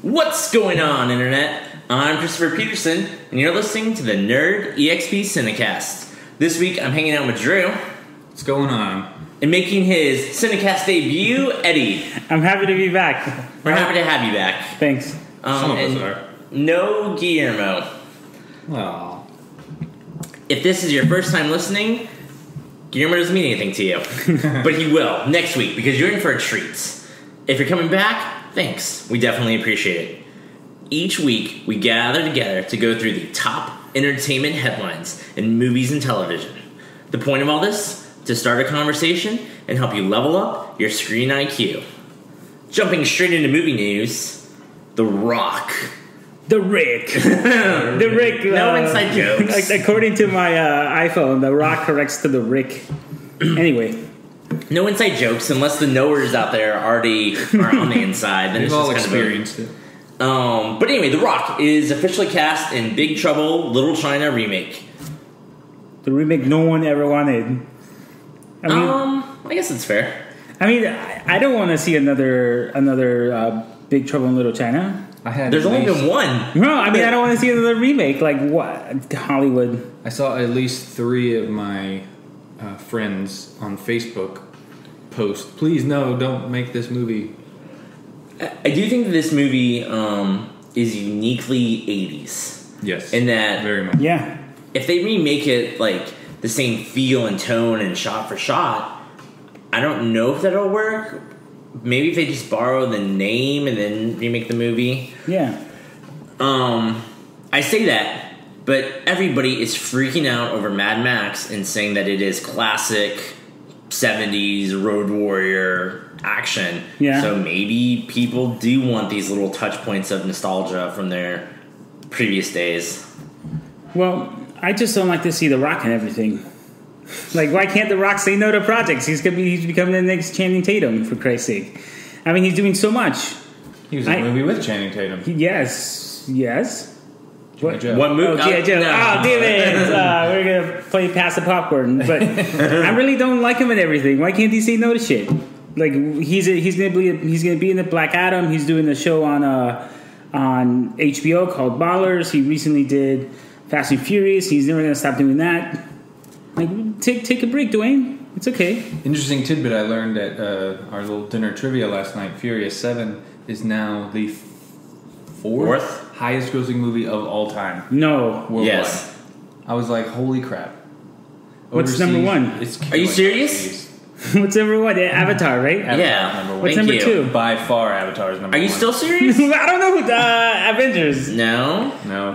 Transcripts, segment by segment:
What's going on, Internet? I'm Christopher Peterson, and you're listening to the Nerd EXP Cinecast. This week, I'm hanging out with Drew. What's going on? And making his Cinecast debut, Eddie. I'm happy to be back. We're happy to have you back. Thanks. Some of us are. No Guillermo. Well, If this is your first time listening, Guillermo doesn't mean anything to you. But he will next week, because you're in for a treat. If you're coming back, thanks. We definitely appreciate it. Each week, we gather together to go through the top entertainment headlines in movies and television. The point of all this? To start a conversation and help you level up your screen IQ. Jumping straight into movie news, The Rock. The Rick. The Rick. No inside jokes. According to my iPhone, The Rock corrects to the Rick. Anyway. No inside jokes unless the knowers out there already are on the inside. Then we've it's all just kind experienced it. But anyway, The Rock is officially cast in Big Trouble, Little China remake. The remake no one ever wanted. I guess it's fair. I mean, I don't want to see another Big Trouble in Little China. There's only been one. No, I mean, I don't want to see another remake. Like, what? Hollywood. I saw at least 3 of my friends on Facebook post, please no, don't make this movie. I do think that this movie is uniquely 80s. Yes. In that, very much. Yeah. if they remake it like the same feel and tone and shot for shot, I don't know if that'll work. Maybe if they just borrow the name and then remake the movie. Yeah. I say that, but everybody is freaking out over Mad Max and saying that it is classic 70s Road Warrior action. Yeah. So maybe people do want these little touch points of nostalgia from their previous days. Well, I just don't like to see The Rock in everything. Like, why can't The Rock say no to projects? He's becoming the next Channing Tatum, for Christ's sake. I mean, he's doing so much. He was in a movie with Channing Tatum. Yes. What movie? Oh, G.I. Joe. No. Oh, damn it. We're going to play Pass the Popcorn. But I really don't like him in everything. Why can't he say no to shit? Like, he's gonna be in the Black Adam. He's doing a show on HBO called Ballers. He recently did Fast and Furious. He's never gonna stop doing that. Like, take a break, Dwayne. It's okay. Interesting tidbit I learned at our little dinner trivia last night. Furious 7 is now the fourth highest grossing movie of all time. No. Worldwide. Yes. I was like, holy crap. What's number one? Are you serious? What's number one? Avatar, right? Yeah. Number one. What's Thank number you. 2? By far, Avatar is number Are one. you still serious? I don't know who. Avengers. No. No.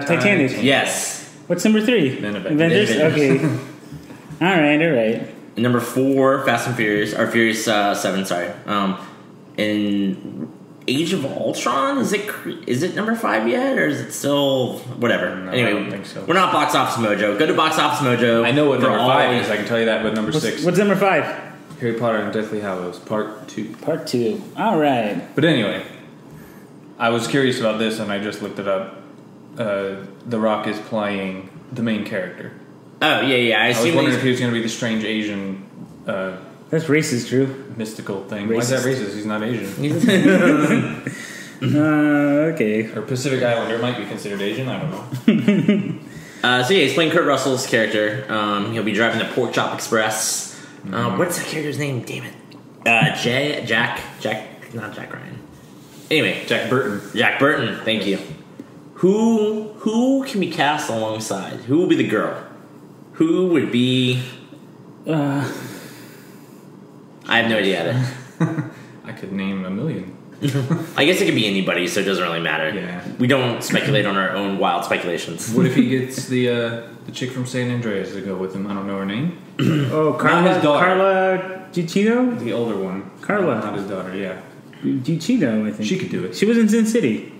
Titanic. Yes. What's number 3? Then Avengers. Okay. All right. Number 4, Fast and Furious, or Furious 7. Sorry. In Age of Ultron, is it number 5 yet, or is it still whatever? No, anyway, I don't think so. We're not Box Office Mojo. Go to Box Office Mojo. I know what for number all 5 is. I can tell you that. But number 6, What's number 5? Harry Potter and Deathly Hallows Part 2. Part 2. All right. But anyway, I was curious about this, and I just looked it up. The Rock is playing the main character. Oh yeah. I I was assume wondering if he was going to be the strange Asian That's racist, Drew. mystical thing. Why is that racist? He's not Asian. Okay. Or Pacific Islander might be considered Asian. I don't know. So yeah, he's playing Kurt Russell's character. He'll be driving the Pork Chop Express. What's that character's name? Damn it. Jack, not Jack Ryan. Anyway, Jack Burton. Jack Burton. Thank you. Who can be cast alongside? Who will be the girl? Who would be? I have no idea. I could name a million. I guess it could be anybody, so it doesn't really matter. Yeah. We don't speculate on our own wild speculations. What if he gets the chick from San Andreas to go with him? I don't know her name. Oh, Not his daughter. Carla Gugino? The older one. Carla. Not his daughter, yeah. Gugino, I think. She could do it. She was in Sin City.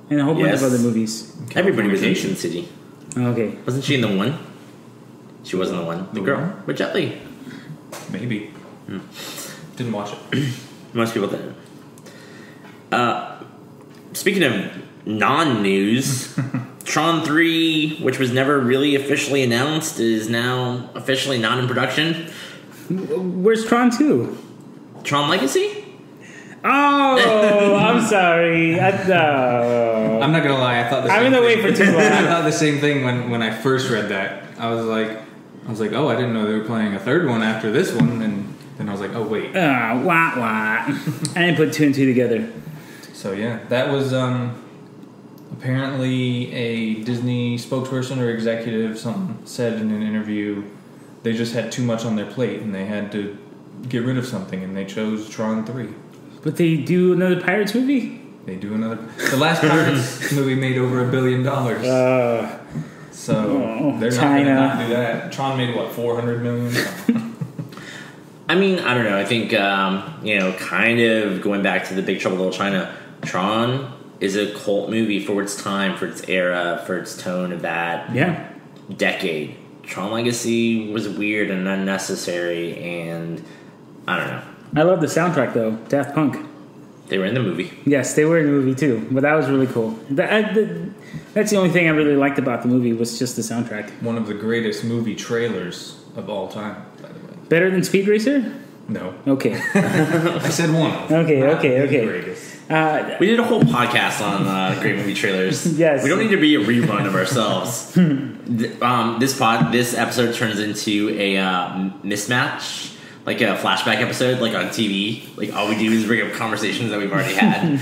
And a whole bunch Yes. of other movies. Everybody was in Sin City. Okay. Wasn't she in the one? She wasn't the one. The girl. one? With Jet Li. Maybe. Didn't watch it. Most people didn't. Speaking of non-news, Tron 3, which was never really officially announced, is now officially not in production. Where's Tron 2? Tron Legacy? Oh, I'm sorry. I'm not gonna lie. I thought the I'm same gonna thing. wait for too long. I thought the same thing when I first read that. I was like, oh, I didn't know they were playing a third one after this one, and then I was like, oh wait. Wah wah. I didn't put two and two together. So yeah, that was apparently a Disney spokesperson or executive something said in an interview they just had too much on their plate and they had to get rid of something, and they chose Tron 3. But they do another Pirates movie? They do another. The last Pirates movie made over $1 billion. So they're not going to not do that. Tron made what, 400 million? I mean, I don't know. I think kind of going back to the Big Trouble in Little China, Tron is a cult movie for its time, for its era, for its tone of that decade. Tron Legacy was weird and unnecessary, and I don't know. I love the soundtrack though. Daft Punk. They were in the movie. Yes, they were in the movie too, but that was really cool. That's the only thing I really liked about the movie was just the soundtrack. One of the greatest movie trailers of all time, by the way. Better than Speed Racer? No. Okay. I said one. Okay. Greatest. We did a whole podcast on great movie trailers. Yes. We don't need to be a rerun of ourselves. This episode turns into a mismatch, like a flashback episode, like on TV. Like all we do is bring up conversations that we've already had.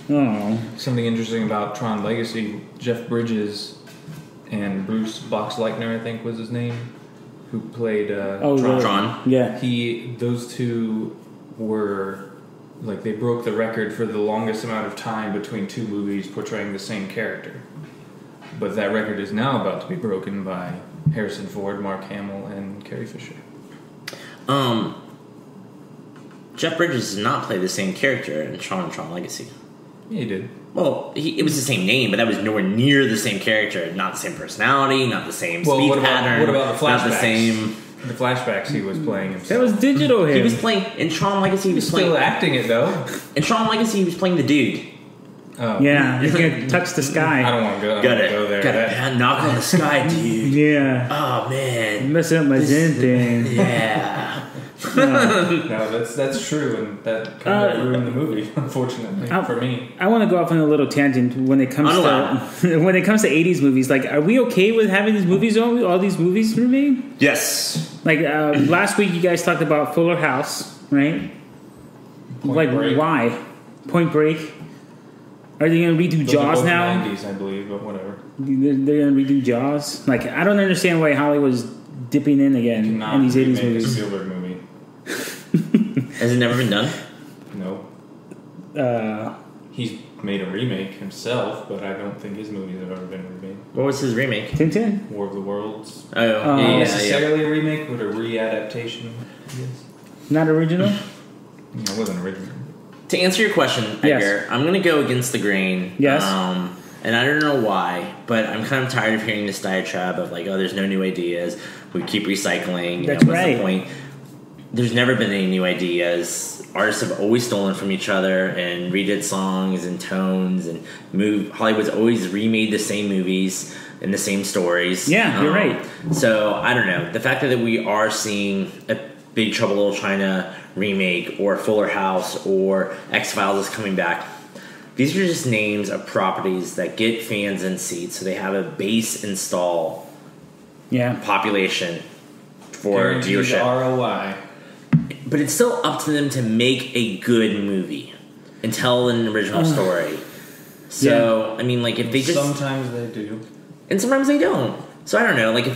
Oh. Something interesting about Tron Legacy, Jeff Bridges and Bruce Boxleitner, I think was his name, who played Tron. Yeah. Those two were... Like, they broke the record for the longest amount of time between two movies portraying the same character. But that record is now about to be broken by Harrison Ford, Mark Hamill, and Carrie Fisher. Jeff Bridges did not play the same character in Tron Legacy. Yeah, he did. Well, it was the same name, but that was nowhere near the same character. Not the same personality, not the same speed pattern. What about the flashbacks? Not the same... The flashbacks he was playing himself. That was digital him. He was playing... In Tron Legacy, he was playing... Still acting it, though. In Tron Legacy, he was playing the dude. Oh. Yeah, he's going to touch the sky. I don't want to go there. Gotta knock on the sky, dude. Yeah. Oh, man. Messing up my Zen thing. Yeah. No, that's true, and that kind of ruined the movie, unfortunately, for me. I want to go off on a little tangent when it comes to 80s movies. Like, are we okay with having these movies, all these movies remade? Yes. Like, last week you guys talked about Fuller House, right? Point Break. Why? Point Break. Are they going to redo Jaws now? 90s, I believe, but whatever. They're going to redo Jaws? Like, I don't understand why Hollywood's dipping in again in these 80s movies. A Spielberg movie. Has it never been done? No. He's made a remake himself, but I don't think his movies have ever been remade. What was his remake? Tintin? War of the Worlds. Oh, Not necessarily a remake, but a readaptation. Yes. Not original? No, it wasn't original. To answer your question, Edgar, Yes. I'm going to go against the grain. Yes. And I don't know why, but I'm kind of tired of hearing this diatribe of like, oh, there's no new ideas. We keep recycling. That's what's right. the point? There's never been any new ideas. Artists have always stolen from each other and redid songs and tones and Hollywood's always remade the same movies and the same stories. Yeah, you're right. So I don't know. The fact that we are seeing a Big Trouble in Little China remake or Fuller House or X-Files is coming back. These are just names of properties that get fans in seats, so they have a base install population for viewership. ROI. But it's still up to them to make a good movie and tell an original story. So, I mean, like, if they just... Sometimes they do. And sometimes they don't. So, I don't know. Like,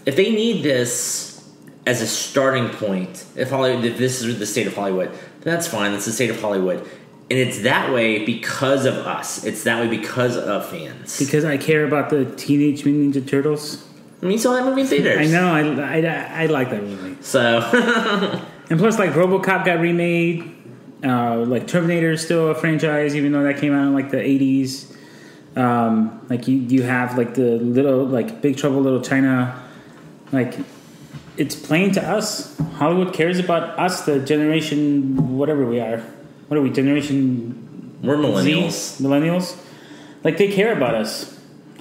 if they need this as a starting point, if this is the state of Hollywood, then that's fine. That's the state of Hollywood. And it's that way because of us. It's that way because of fans. Because I care about the Teenage Mutant Ninja Turtles. I mean, you saw that movie in theaters. I know. I like that movie. So... And plus, like, RoboCop got remade. Like, Terminator is still a franchise, even though that came out in, like, the 80s. Like, you have, like, the little, like, Big Trouble in Little China. Like, it's plain to us. Hollywood cares about us, the generation, whatever we are. What are we, generation... We're millennials. Z? Millennials? Like, they care about us.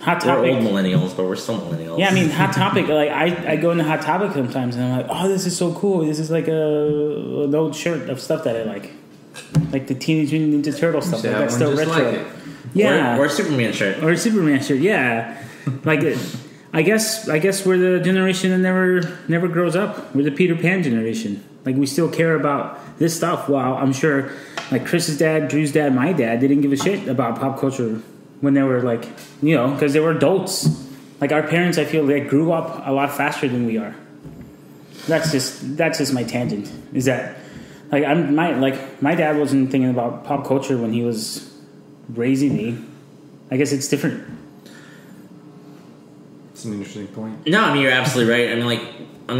Hot Topic. We're old millennials, but we're still millennials. Yeah, I mean, Hot Topic, like, I go into Hot Topic sometimes, and I'm like, oh, this is so cool. This is like an old shirt of stuff that I like. like the Teenage Mutant Ninja Turtle stuff. Like that's still retro. Like it. Yeah, or a Superman shirt. or a Superman shirt. Yeah, like I guess we're the generation that never grows up. We're the Peter Pan generation. Like we still care about this stuff. While I'm sure, like Chris's dad, Drew's dad, my dad, they didn't give a shit about pop culture when they were like, because they were adults. Like our parents, I feel they grew up a lot faster than we are. That's just my tangent. Is that like my dad wasn't thinking about pop culture when he was raising me. I guess it's different. It's an interesting point. No, I mean you're absolutely right. I mean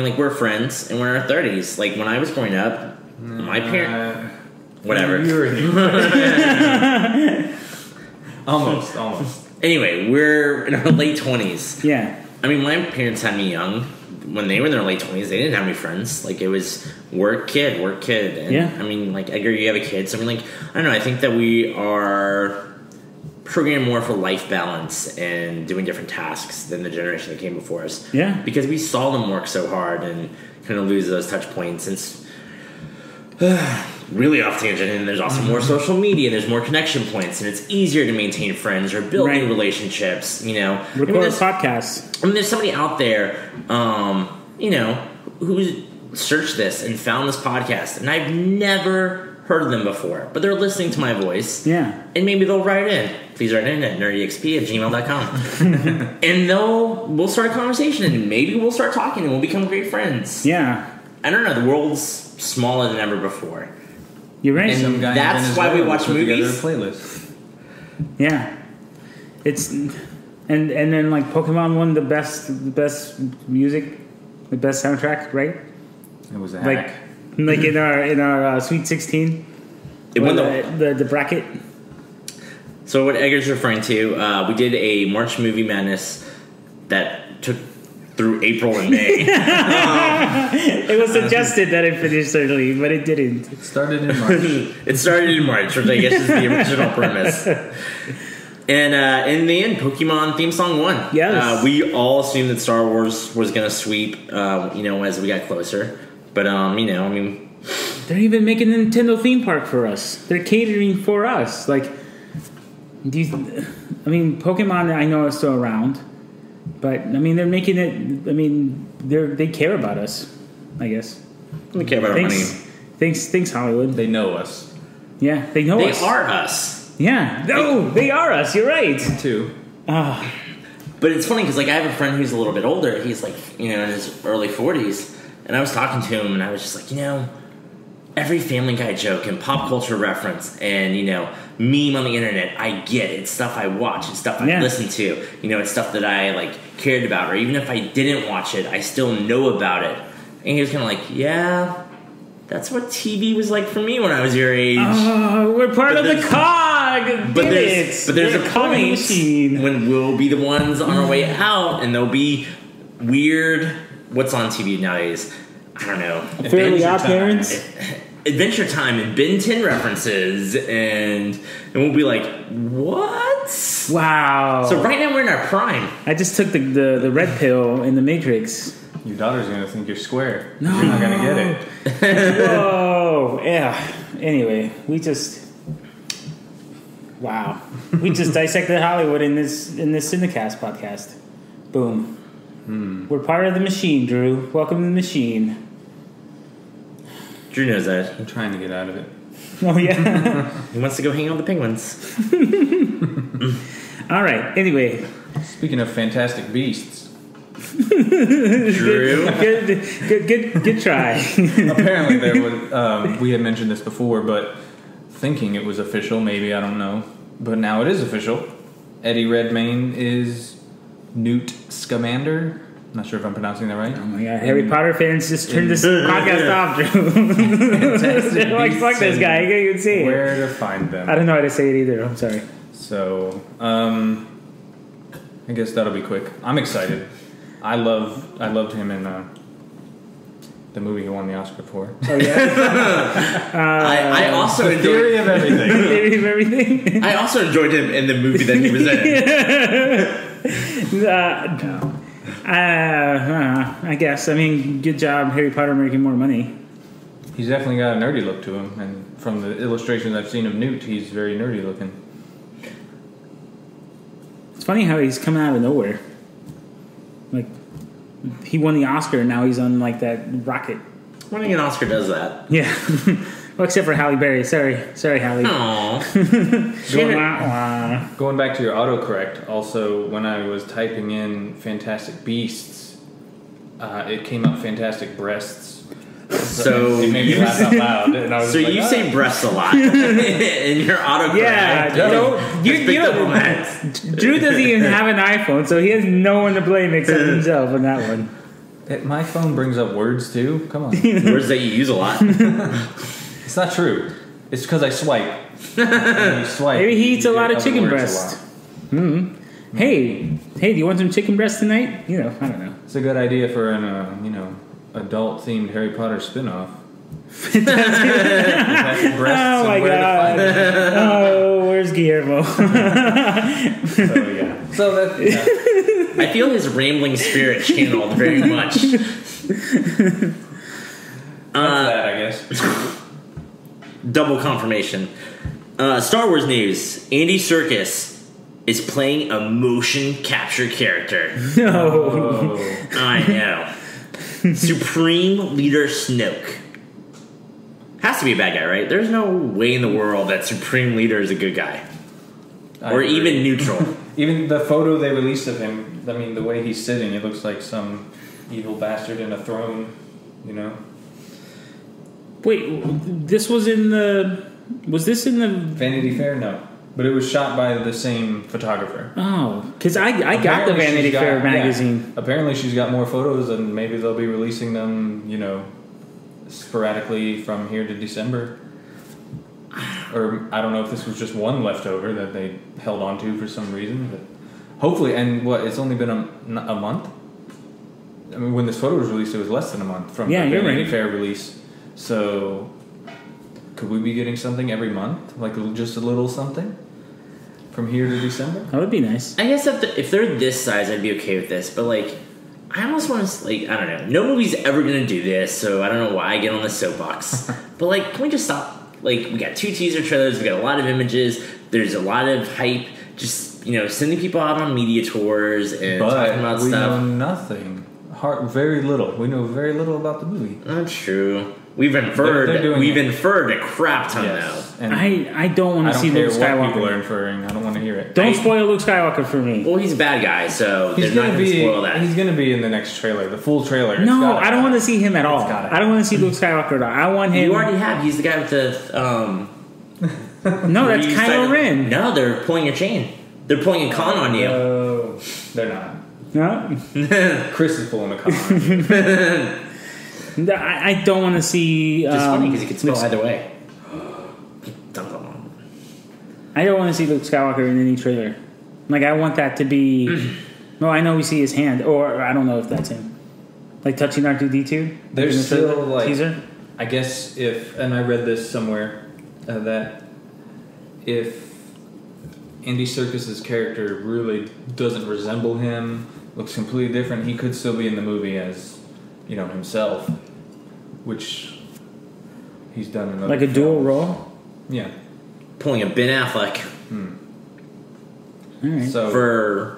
like we're friends and we're in our 30s. Like when I was growing up, my parents, whatever. Almost. Anyway, we're in our late 20s. Yeah. I mean, my parents had me young. When they were in their late 20s, they didn't have any friends. Like, it was work, kid. And, yeah. I mean, like, Edgar, you have a kid. So, I mean, like, I don't know. I think that we are programmed more for life balance and doing different tasks than the generation that came before us. Yeah. Because we saw them work so hard and kind of lose those touch points. And really off tangent, and there's also more social media, there's more connection points, and it's easier to maintain friends or build new relationships, Record podcasts. I mean, there's somebody out there, who searched this and found this podcast, and I've never heard of them before, but they're listening to my voice. Yeah. And maybe they'll write in. Please write in at nerdyxp@gmail.com. And we'll start a conversation, and maybe we'll start talking, and we'll become great friends. Yeah. I don't know, the world's smaller than ever before. You're right. And Some guy that's why we watch movies. Together a playlist. Yeah. It's and then like Pokemon won the best music, the best soundtrack, right? It was a hack. Like in our Sweet 16. It won the bracket. So what Edgar's referring to, we did a March Movie Madness that took through April and May. It was suggested that it finished early, but it didn't. It started in March. It started in March, which I guess is the original premise. And in the end, Pokemon theme song won. Yes. We all assumed that Star Wars was going to sweep, as we got closer. But, they're even making a Nintendo theme park for us. They're catering for us. Like, Pokemon I know is still around. But, they're making it, they care about us, I guess. They care about our money. Thanks, Hollywood. They know us. Yeah, they know us. They are us. Yeah. No, they are us. You're right. Too. But it's funny because, I have a friend who's a little bit older. He's, in his early 40s. And I was talking to him, and I was just like, every Family Guy joke and pop culture reference and, meme on the internet, I get it. It's stuff I watch. It's stuff I listen to. It's stuff that I, cared about. Or even if I didn't watch it, I still know about it. And he was kind of like, yeah, that's what TV was like for me when I was your age. Oh, we're part of the cog. But there's a point when we'll be the ones on our way out, and there'll be weird... What's on TV nowadays? I don't know. Fairly Odd Parents? Adventure Time and Ben 10 references, and we'll be like, what? Wow. So right now we're in our prime. I just took the red pill in the Matrix. Your daughter's going to think you're square. No. You're not going to get it. Whoa. Yeah. Anyway, we just dissected Hollywood in this Cinecast podcast. Boom. We're part of the machine, Drew. Welcome to the machine. Drew knows that. I'm trying to get out of it. Oh, yeah. He wants to go hang out with the penguins. All right. Anyway. Speaking of Fantastic Beasts. Drew. Good try. Apparently there was... we had mentioned this before, but thinking it was official, maybe, I don't know. But now it is official. Eddie Redmayne is... Newt Scamander. Not sure if I'm pronouncing that right. Oh my god, Harry Potter fans just turned this podcast off, Drew. They're like, fuck this guy, I can't even see it. Where to find them. I don't know how to say it either, I'm sorry. So, I guess that'll be quick. I'm excited. I loved him in the movie he won the Oscar for. Oh yeah? I also enjoyed... Theory of Everything. Theory of Everything? I also enjoyed him in the movie that he was in. I guess. Good job, Harry Potter making more money. He's definitely got a nerdy look to him, and from the illustrations I've seen of Newt, he's very nerdy looking. It's funny how he's coming out of nowhere. Like, he won the Oscar, and now he's on, like, that rocket. Winning an Oscar does that. Yeah. Well, except for Halle Berry. Sorry, Halle. Aww. Going back to your autocorrect, also, when I was typing in Fantastic Beasts, it came up Fantastic Breasts. So it made me laugh out loud. And I was so like, you say breasts a lot in your autocorrect. Yeah, Drew doesn't even have an iPhone, so he has no one to blame except himself on that one. My phone brings up words too. Come on, words that you use a lot. It's not true. It's because I swipe. You swipe. Maybe he eats a lot of chicken breast. Mm-hmm. Hey, do you want some chicken breast tonight? I don't know. It's a good idea for an adult-themed Harry Potter spin-off. Oh my god! Oh, where's Guillermo? So that. Yeah. I feel his rambling spirit channeled very much. That, I guess. Double confirmation. Star Wars news. Andy Serkis is playing a motion capture character. No. I know. Supreme Leader Snoke. Has to be a bad guy, right? There's no way in the world that Supreme Leader is a good guy. Or even neutral. Even the photo they released of him, I mean, the way he's sitting, it looks like some evil bastard in a throne, Wait, this was in the... Was this in the... Vanity Fair? No. But it was shot by the same photographer. Oh, because I got the Vanity Fair magazine. Yeah, apparently she's got more photos, and maybe they'll be releasing them, sporadically from here to December. Or I don't know if this was just one leftover that they held on to for some reason. But hopefully, and it's only been a month? I mean, when this photo was released, it was less than a month from the Vanity Fair release. So... Could we be getting something every month? Like just a little something? From here to December? That would be nice. I guess if they're this size, I'd be okay with this. But, I almost want to, I don't know. No movie's ever going to do this, so I don't know why I get on the soapbox. But, can we just stop? We got 2 teaser trailers. We got a lot of images. There's a lot of hype. Just, sending people out on media tours and talking about stuff. But we know nothing. Very little. We know very little about the movie. That's true. We've inferred a crap ton now. And I don't want to see Luke Skywalker. What people are inferring. I don't want to hear it. Don't spoil Luke Skywalker for me. Well, he's a bad guy, so they're not going to spoil that. He's going to be in the next trailer, the full trailer. No, I don't want to see him at all. I don't want to see Luke Skywalker at all. I want him. You already have. He's the guy with the. No, that's Kylo Ren. No, they're pulling your chain. They're pulling a con on you. Oh, they're not. No, Chris is pulling a con. I don't want to see. It's funny because he could spell either way. I don't want to see Luke Skywalker in any trailer. I want that to be. Well, I know we see his hand, or I don't know if that's him. Touching R2-D2. There's still teaser. I guess and I read this somewhere that if Andy Serkis's character really doesn't resemble him, looks completely different, he could still be in the movie as himself, which he's done in other films. Dual role. Yeah, pulling a Ben Affleck. All right. So for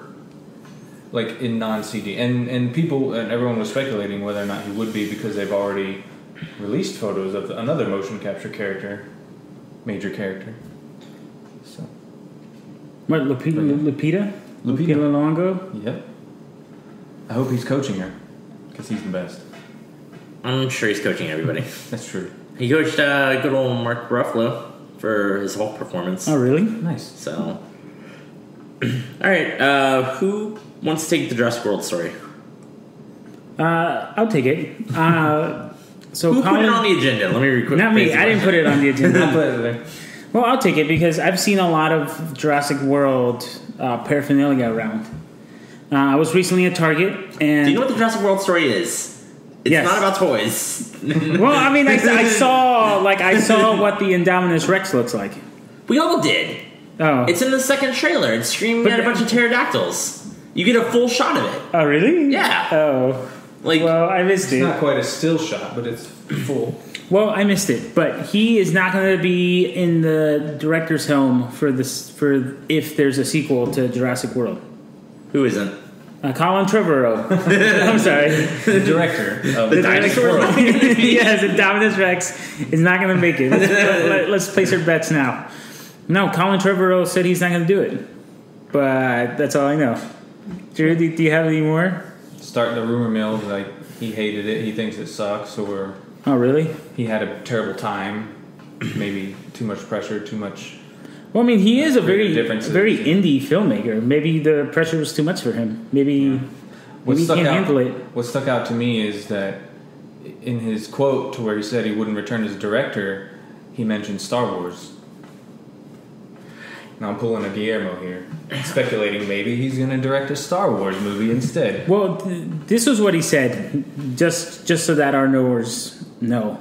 in non-CD, and people and everyone was speculating whether or not he would be because they've already released photos of another motion capture character, major character. So what, Lupita Longo? Yep. I hope he's coaching her because he's the best. I'm sure he's coaching everybody. That's true. He coached good old Mark Ruffalo for his Hulk performance. Oh, really? Nice. So, all right. Who wants to take the Jurassic World story? I'll take it. So who put it on the agenda? Let me record. Not me. I didn't put it on the agenda. I put it there. Well, I'll take it because I've seen a lot of Jurassic World paraphernalia around. I was recently at Target, and do you know what the Jurassic World story is? It's not about toys. Well, I mean, I saw what the Indominus Rex looks like. We all did. Oh, it's in the second trailer. It's screaming at a bunch of pterodactyls. You get a full shot of it. Oh, really? Yeah. Oh, well, I missed it. It's not quite a still shot, but it's full. Well, I missed it, but he is not going to be in the director's helm for if there's a sequel to Jurassic World. Who isn't? Colin Trevorrow. I'm sorry. The director of The dinosaur director. Yes, Indominus Rex is not going to make it. Let's place our bets now. No, Colin Trevorrow said he's not going to do it. But that's all I know. Drew, do you have any more? Starting the rumor mill, like he hated it, he thinks it sucks, or Oh, really? he had a terrible time, maybe too much pressure, too much. Well, I mean, he is a very Differences. indie filmmaker. Maybe the pressure was too much for him. Maybe he can't handle it. What stuck out to me is that in his quote to where he said he wouldn't return as a director, he mentioned Star Wars. Now I'm pulling a Guillermo here, speculating maybe he's going to direct a Star Wars movie instead. Well, this was what he said, just so that our knowers know.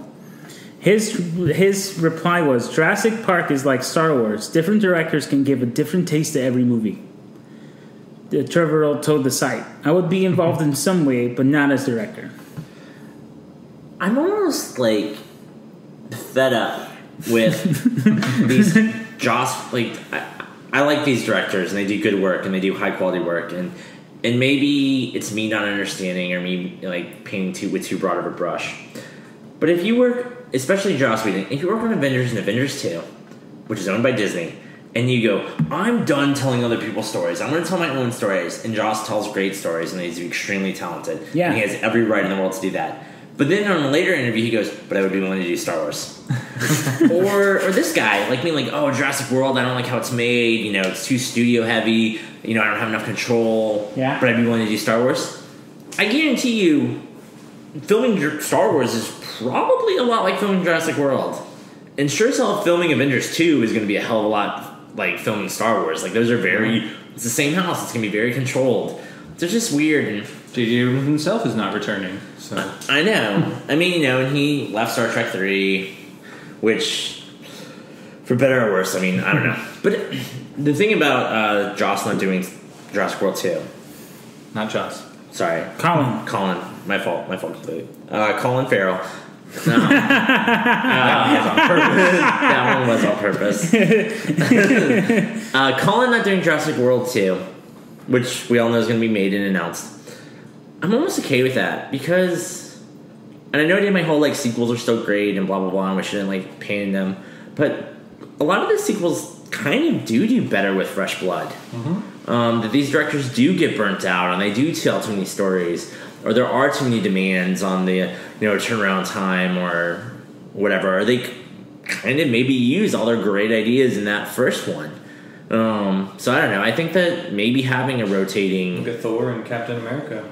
His reply was, Jurassic Park is like Star Wars. Different directors can give a different taste to every movie. Trevorrow told the site, I would be involved in some way, but not as director. I'm almost like fed up with these Joss. Like I like these directors and they do good work and they do high quality work and maybe it's me not understanding or me like painting with too broad of a brush. But if you work, especially Joss Whedon, if you work on Avengers and Avengers 2, which is owned by Disney, and you go, I'm done telling other people's stories. I'm going to tell my own stories. And Joss tells great stories and he's extremely talented. Yeah. And he has every right in the world to do that. But then on a later interview, he goes, but I would be willing to do Star Wars. or this guy, like me, like, oh, Jurassic World, I don't like how it's made. You know, it's too studio heavy. You know, I don't have enough control. Yeah. But I'd be willing to do Star Wars. I guarantee you, filming Star Wars is probably a lot like filming Jurassic World. And sure as hell, filming Avengers 2 is going to be a hell of a lot like filming Star Wars. Like, those are very... It's the same house. It's going to be very controlled. It's just weird. And J.J. Abrams himself is not returning, so... I know. I mean, you know, and he left Star Trek 3, which, for better or worse, I mean, I don't know. But the thing about Joss not doing Jurassic World 2... Not Joss. Sorry. Colin. My fault completely. Colin Farrell. No. That one was on purpose. Colin not doing Jurassic World 2, which we all know is going to be made and announced. I'm almost okay with that because, and I know I did my whole like sequels are still great and blah blah blah and we shouldn't like pain them, but a lot of the sequels kind of do better with fresh blood. That these directors do get burnt out and they do tell too many stories, or there are too many demands on the turnaround time or whatever, or they kind of maybe use all their great ideas in that first one. So I don't know. I think that maybe having a rotating Look at Thor and Captain America.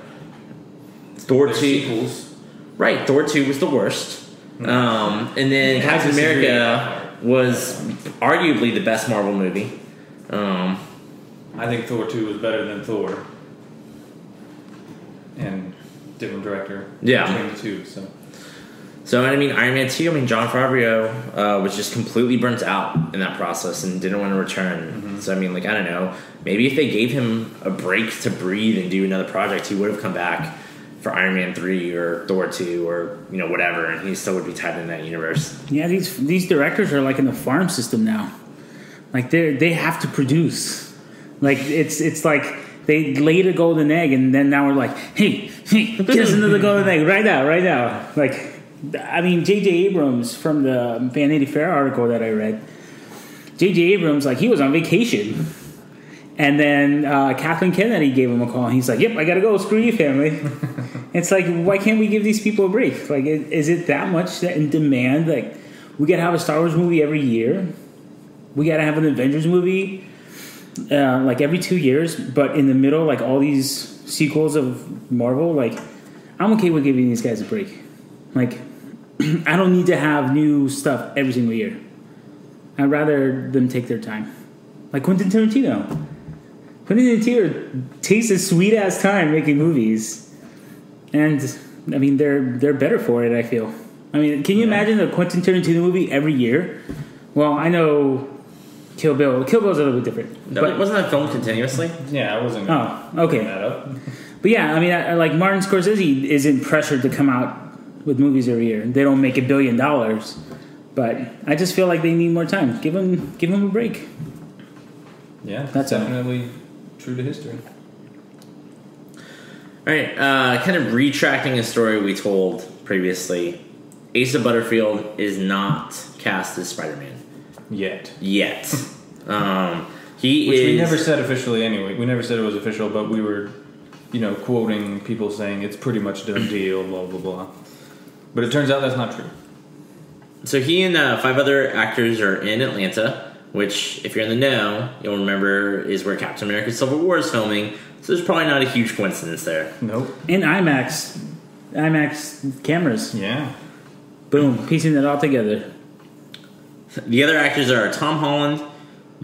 Thor They're 2, sequels. right? Thor 2 was the worst, and then I Captain disagree with America was arguably the best Marvel movie. I think Thor 2 was better than Thor. And different director. Yeah. Between the two, So, I mean, Iron Man 2, I mean, Jon Favreau was just completely burnt out in that process and didn't want to return. So, I mean, like, I don't know. Maybe if they gave him a break to breathe and do another project, he would have come back for Iron Man 3 or Thor 2 or, whatever, and he still would be tied in that universe. Yeah, these directors are like in the farm system now. Like, they have to produce. Like, it's like... They laid a golden egg, and then now we're like, hey, get us another golden egg right now. Like, I mean, J.J. Abrams, from the Vanity Fair article that I read, J.J. Abrams, like, he was on vacation. And then Kathleen Kennedy gave him a call, and he's like, yep, I got to go. Screw you, family. It's like, why can't we give these people a break? Like, is it that much that in demand? Like, we got to have a Star Wars movie every year. We got to have an Avengers movie. Like every 2 years, but in the middle, like all these sequels of Marvel, like I'm okay with giving these guys a break. Like I don't need to have new stuff every single year. I'd rather them take their time. Like Quentin Tarantino. Quentin Tarantino takes a sweet ass time making movies, and I mean they're better for it. I feel. I mean, can you imagine a Quentin Tarantino movie every year? Well, I know. Kill Bill's a little bit different. But wasn't that filmed continuously? Yeah, I wasn't Oh, okay. that up. But yeah, I mean, like Martin Scorsese isn't pressured to come out with movies every year. They don't make $1 billion, but I just feel like they need more time. Give them a break. Yeah, That's definitely true to history. All right, kind of retracting a story we told previously. Asa Butterfield is not cast as Spider-Man Yet. We never said officially anyway. We never said it was official, but we were, quoting people saying it's pretty much done deal, blah, blah, blah. But it turns out that's not true. So he and 5 other actors are in Atlanta, which, if you're in the know, you'll remember is where Captain America Civil War is filming. So there's probably not a huge coincidence there. Nope. In IMAX cameras. Yeah. Boom, piecing it all together. The other actors are Tom Holland,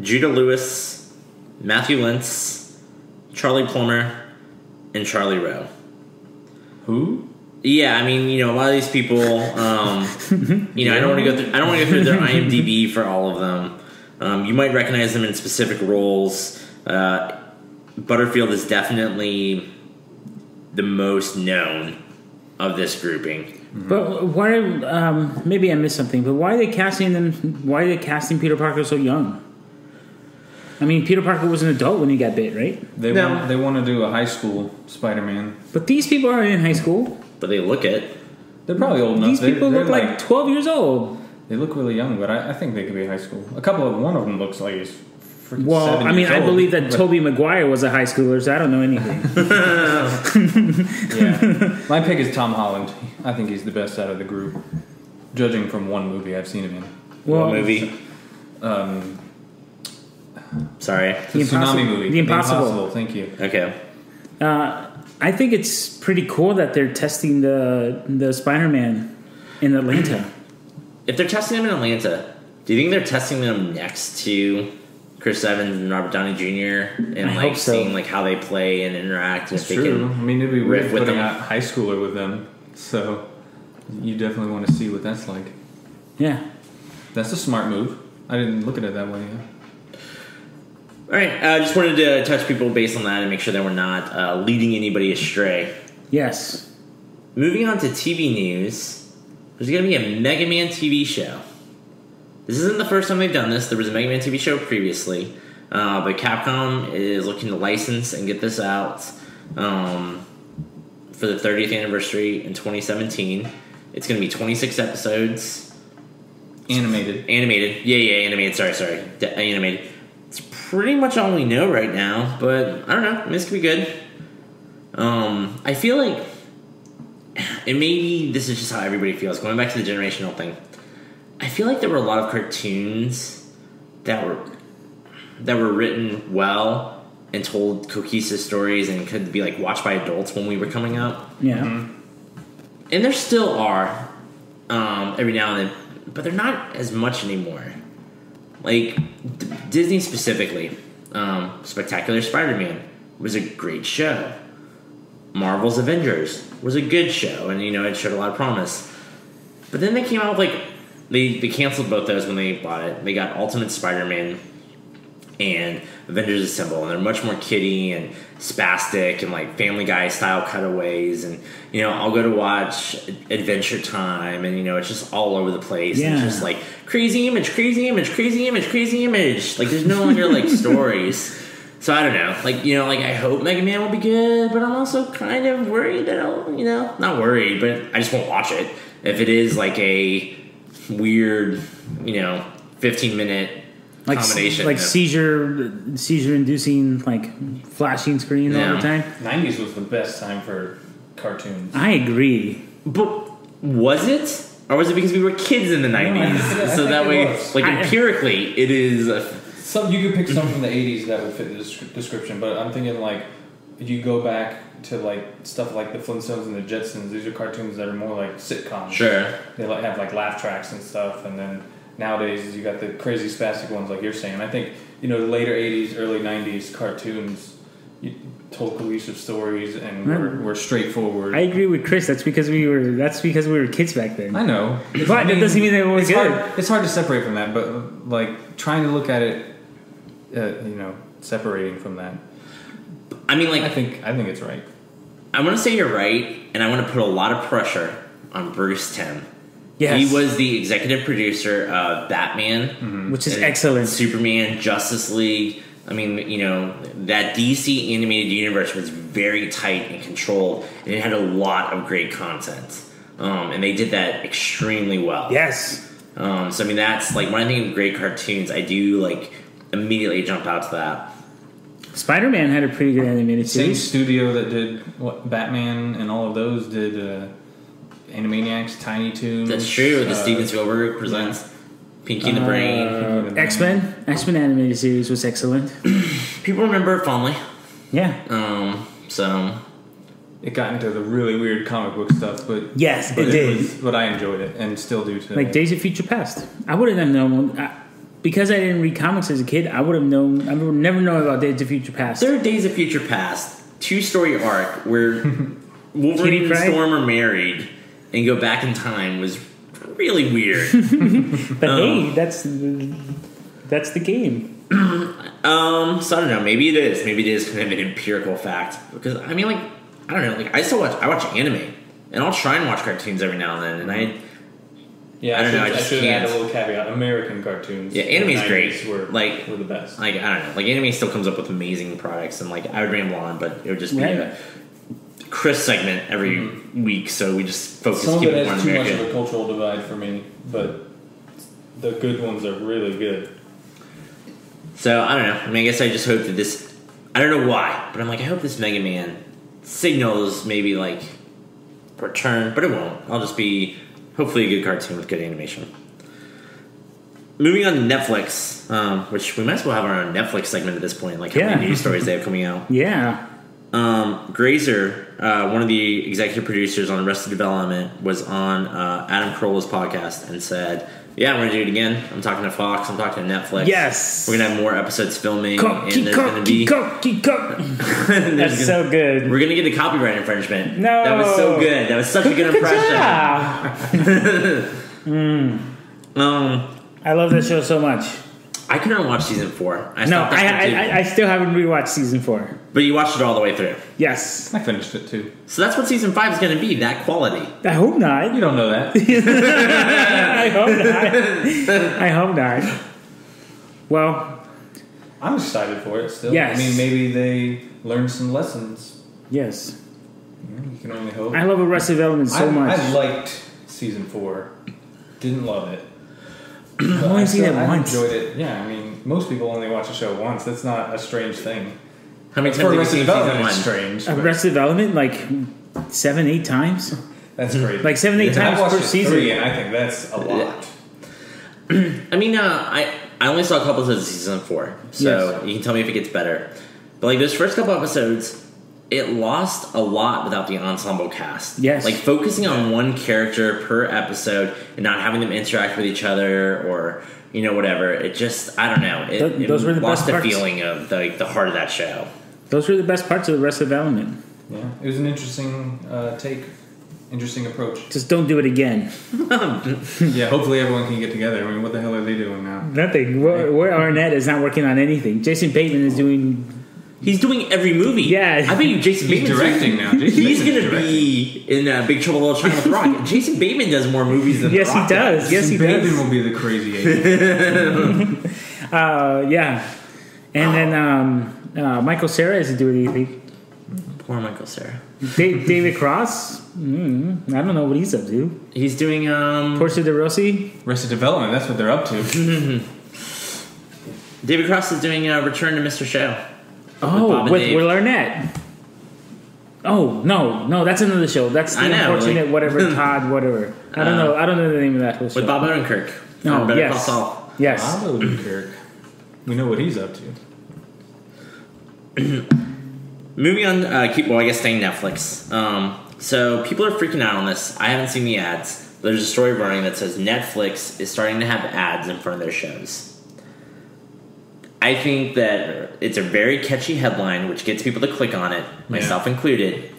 Judah Lewis, Matthew Lentz, Charlie Plummer, and Charlie Rowe. Who? Yeah, I mean, a lot of these people. I don't want to go through their IMDb for all of them. You might recognize them in specific roles. Butterfield is definitely the most known of this grouping. But why? Maybe I missed something. But why are they casting them? Why are they casting Peter Parker so young? I mean, Peter Parker was an adult when he got bit, right? They want to do a high school Spider-Man. But these people are in high school. But they look it. They're probably old enough. These people look like 12 years old. They look really young, but I think they could be high school. One of them looks like he's freaking Well, 7 I mean, years I old, believe that but- Tobey Maguire was a high schooler, so I don't know anything. Yeah. My pick is Tom Holland. I think he's the best out of the group, judging from one movie I've seen him in. What movie? Sorry. The Tsunami movie. The Impossible. Thank you. Okay. I think it's pretty cool that they're testing the Spider-Man in Atlanta. If they're testing them in Atlanta, do you think they're testing them next to Chris Evans and Robert Downey Jr. and I hope so. seeing how they play and interact? It's if they true. can I mean, it'd be riff weird with putting them. a high schooler with them. So you definitely want to see what that's like. Yeah. That's a smart move. I didn't look at it that way. All right, I just wanted to touch people based on that and make sure that we're not leading anybody astray. Yes. Moving on to TV news, there's going to be a Mega Man TV show. This isn't the first time they've done this. There was a Mega Man TV show previously, but Capcom is looking to license and get this out for the 30th anniversary in 2017. It's going to be 26 episodes. Animated. Yeah, animated. Sorry. Animated. It's pretty much all we know right now, but I don't know. I mean, this could be good. I feel like, and maybe this is just how everybody feels, going back to the generational thing, I feel like there were a lot of cartoons that were written well and told cohesive stories and could be watched by adults when we were coming up. Yeah. And there still are every now and then, but they're not as much anymore. Disney specifically, Spectacular Spider-Man was a great show. Marvel's Avengers was a good show, and it showed a lot of promise. But then they came out with they canceled both those when they bought it. They got Ultimate Spider-Man and Avengers Assemble, and they're much more kiddie and spastic and Family Guy style cutaways, and I'll go to watch Adventure Time, and it's just all over the place. Yeah. And it's just crazy image. There's no longer stories. So I don't know. I hope Mega Man will be good, but I'm also kind of worried that I'll, not worried, but I just won't watch it if it is a weird, 15-minute combination. Seizure-inducing, flashing screen all the time. 90s was the best time for cartoons. I agree. But was it? Or was it because we were kids in the 90s? So that way, empirically, it is... You could pick some from the 80s that would fit the description, but I'm thinking if you go back to stuff like the Flintstones and the Jetsons, these are cartoons that are more like sitcoms. Sure. They have laugh tracks and stuff, and then nowadays you got the crazy spastic ones like you're saying. I think the later 80s, early 90s cartoons told cohesive stories and were straightforward. I agree with Chris. That's because we were kids back then. I know, But that doesn't mean they were good. It's hard to separate from that, but trying to look at it, separating from that. I mean, I think it's right. I want to say you're right, and I want to put a lot of pressure on Bruce Timm. Yes. He was the executive producer of Batman, which is excellent. Superman, Justice League. I mean, you know, that DC animated universe was very tight and controlled, and it had a lot of great content. And they did that extremely well. Yes. So, I mean, that's, like, when I think of great cartoons, I do, like, immediately jump out to that. Spider-Man had a pretty good animated Same series. studio that did Batman and all of those did Animaniacs, Tiny Toons. That's true. The Steven Spielberg presents Pinky and the Brain. X-Men animated series was excellent. People remember it fondly. Yeah. So it got into the really weird comic book stuff, but yes, it did. But I enjoyed it and still do today. Like Days of Future Past. I wouldn't have known because I didn't read comics as a kid. I would have known. I would never know about Days of Future Past. Third Days of Future Past 2-story arc where Wolverine and Storm are married and go back in time was really weird. But hey, that's the game. So I don't know. Maybe it is. Maybe it is kind of an empirical fact. Because I mean, like, I don't know. Like, I watch anime, and I'll try and watch cartoons every now and then. And I don't know. I should can't. add a little caveat. American cartoons. Yeah, anime's great. Were the best. Like, I don't know. Like, anime still comes up with amazing products, and like I would ramble on, but it would just be a Chris segment every week. So we just focus. Some of keep it it has on too much American. of a cultural divide for me, but the good ones are really good. So I don't know. I mean, I guess I just hope that this. I don't know why, but I'm like, I hope this Mega Man signals maybe like return, but it won't. I'll just be hopefully a good cartoon with good animation. Moving on to Netflix, which we might as well have our own Netflix segment at this point. Like how many news stories they have coming out. Yeah. Grazer, one of the executive producers on Arrested Development, was on Adam Carolla's podcast and said, yeah, I'm going to do it again. I'm talking to Fox. I'm talking to Netflix. Yes. We're going to have more episodes filming. And there's going to be... That's so good. We're going to get a copyright infringement. No. That was so good. That was such a good impression. I love that show so much. I couldn't watch season 4. I still haven't rewatched season 4. But you watched it all the way through. Yes. I finished it too. So that's what season 5 is going to be, that quality. I hope not. You don't know that. I hope not. Well, I'm excited for it still. Yes. I mean, maybe they learned some lessons. yes. You can only hope. I love Arrested Development so much. I liked season 4. Didn't love it. I've only seen it I once. enjoyed it. Yeah, I mean, most people only watch a show once. That's not a strange thing. How many times For have you Arrested seen Development, season it's 1? strange. but Arrested Development, like 7-8 times. That's great. Like 7-8 times I watched per it season. 3, and I think that's a lot. I mean, I only saw a couple episodes of season 4, so Yes. you can tell me if it gets better. But like those first couple episodes, it lost a lot without the ensemble cast. Yes. Like focusing on one character per episode and not having them interact with each other or whatever. It just, I don't know. Those were the lost best the parts. feeling of the heart of that show. Those were the best parts of Arrested Development. Yeah, it was an interesting interesting approach. Just don't do it again. Yeah, hopefully everyone can get together. I mean, what the hell are they doing now? Nothing. Where Arnett is not working on anything. Jason Bateman is doing... He's doing every movie. Yeah. I bet you Jason He's Bateman's directing now. Jason He's Bateman's going to be in Big Trouble in Little China with The Rock. Jason Bateman does more movies than Yes, The Rock he does. Yes, he Bateman does. will be the crazy agent. Yeah. And then Michael Cera isn't doing anything. Poor Michael Cera. David Cross? I don't know what he's up to. He's doing Portia de Rossi? Arrested Development, that's what they're up to. David Cross is doing Return to Mr. Show. Oh, with Arnett. Oh, no, that's another show. That's the Unfortunate whatever, Todd, whatever. I don't know. I don't know the name of that whole show. With Bob Odenkirk. No, Better Call Saul. Yes. Bob Odenkirk. We know what he's up to. Moving on, I guess staying Netflix. So people are freaking out on this. I haven't seen the ads. There's a story running that says Netflix is starting to have ads in front of their shows. I think that it's a very catchy headline, which gets people to click on it, myself included.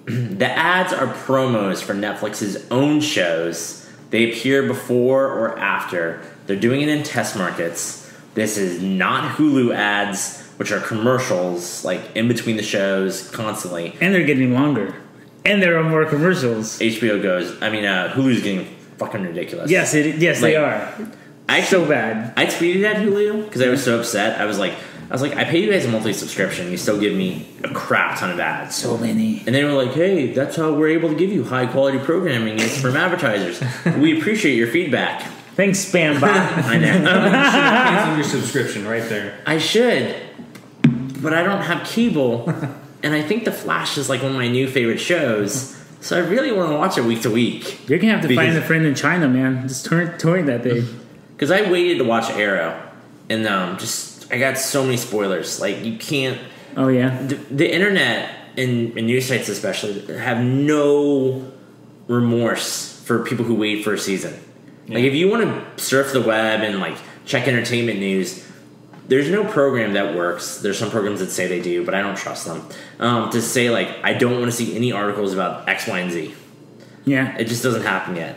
The ads are promos for Netflix's own shows. They appear before or after. They're doing it in test markets. This is not Hulu ads, which are commercials, like in between the shows, constantly. And they're getting longer. And there are more commercials. HBO goes, Hulu's getting fucking ridiculous. Yes, they are. So bad. I tweeted at Hulu because I was so upset. I was like, I pay you guys a monthly subscription. You still give me a crap ton of ads. So many. And they were like, hey, that's how we're able to give you high quality programming. It's from advertisers. We appreciate your feedback. Thanks, spam bot. I know. You should have canceled your subscription right there. I should, but I don't have cable. And I think The Flash is like one of my new favorite shows. So I really want to watch it week to week. You're going to have to find a friend in China, man. Just touring that thing. Because I waited to watch Arrow. And I got so many spoilers. Like, you can't... Oh, yeah? The internet and news sites especially have no remorse for people who wait for a season. Yeah. Like, if you want to surf the web and, like, check entertainment news... There's no program that works. There's some programs that say they do, but I don't trust them. To say, like, I don't want to see any articles about X, Y, and Z. Yeah. It just doesn't happen yet.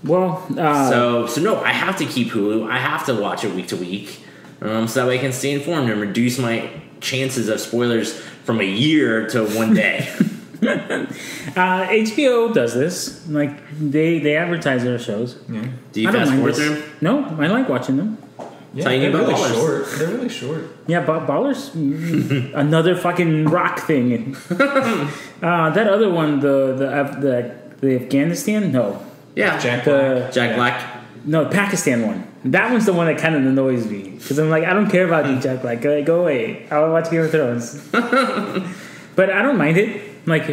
Well, So no, I have to keep Hulu. I have to watch it week to week. So that way I can stay informed and reduce my chances of spoilers from a year to one day. HBO does this. Like, they advertise their shows. Yeah. Do you fast forward through them? No, I like watching them. Yeah, they're really short. They're really short. Yeah, Ballers, another fucking rock thing. That other one, the Afghanistan, no. Yeah, Jack Black. No, Pakistan one. That one's the one that kind of annoys me because I'm like, I don't care about you, Jack Black. Go away. I want to watch Game of Thrones. But I don't mind it. Like,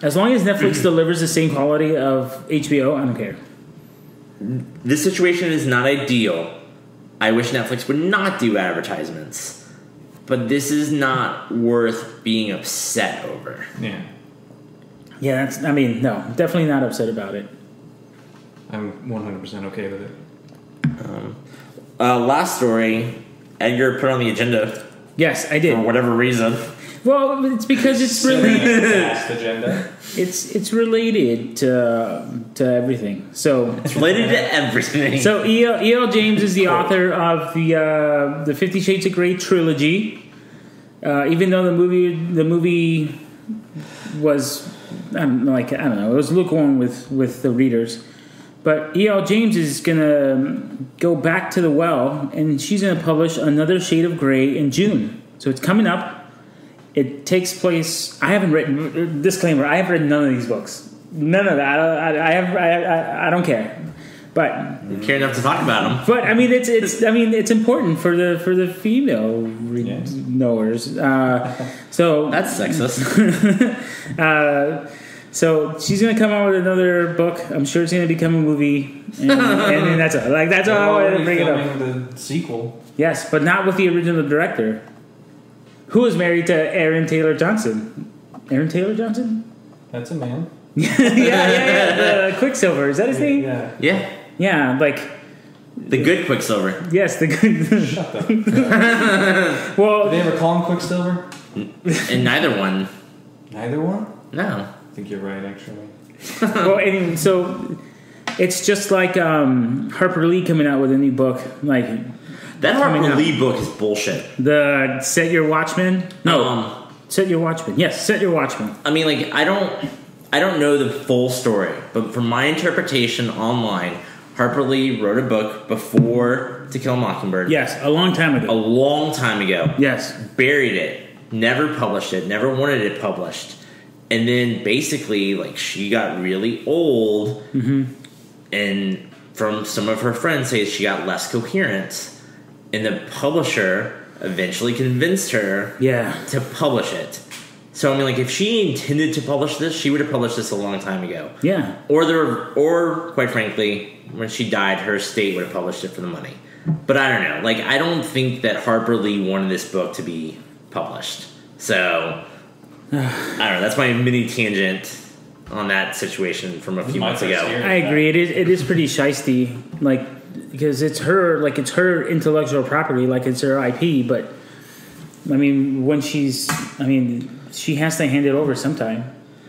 as long as Netflix delivers the same quality of HBO, I don't care. This situation is not ideal. I wish Netflix would not do advertisements. But this is not worth being upset over. Yeah. Yeah, no, definitely not upset about it. I'm 100% okay with it. Last story, Edgar put on the agenda. Yes, I did. For whatever reason. Well, it's because it's related. Past agenda. It's related to everything. So it's related to everything. So E.L. James is the author of the 50 Shades of Grey trilogy. Even though the movie was I don't know, it was lukewarm with the readers. But E.L. James is gonna go back to the well, and she's gonna publish another Shade of Grey in June. So it's coming up. It takes place. I haven't written disclaimer. I have read none of these books. None of that. I don't care. But you care enough to talk about them. But I mean, it's important for the female knowers. So that's sexist. So she's gonna come out with another book. I'm sure it's gonna become a movie, and that's all. That's all I wanted to bring it up. The sequel. Yes, but not with the original director, who is married to Aaron Taylor Johnson. Aaron Taylor Johnson? That's a man. yeah. The Quicksilver, is that his name? Yeah. Yeah, like the good Quicksilver. Yes, the good. Shut up. Well, did they ever call him Quicksilver? And neither one. Neither one? No. I think you're right, actually. Well, and so it's just like Harper Lee coming out with a new book. Like that Harper Lee book is bullshit. The Set Your Watchman. No, Set Your Watchman. Yes, Set Your Watchman. I mean, like I don't know the full story, but from my interpretation online, Harper Lee wrote a book before To Kill a Mockingbird. Yes, a long time ago. A long time ago. Yes. Buried it. Never published it. Never wanted it published. And then basically, like, she got really old, and from some of her friends say she got less coherent, and the publisher eventually convinced her to publish it. So, I mean, like, if she intended to publish this, she would have published this a long time ago. Yeah. Or quite frankly, when she died, her estate would have published it for the money. But I don't know. Like, I don't think that Harper Lee wanted this book to be published. So I don't know. That's my mini tangent on that situation from a few months ago. I agree. It is pretty shisty, like, because it's her intellectual property, like it's her IP. But I mean, she has to hand it over sometime.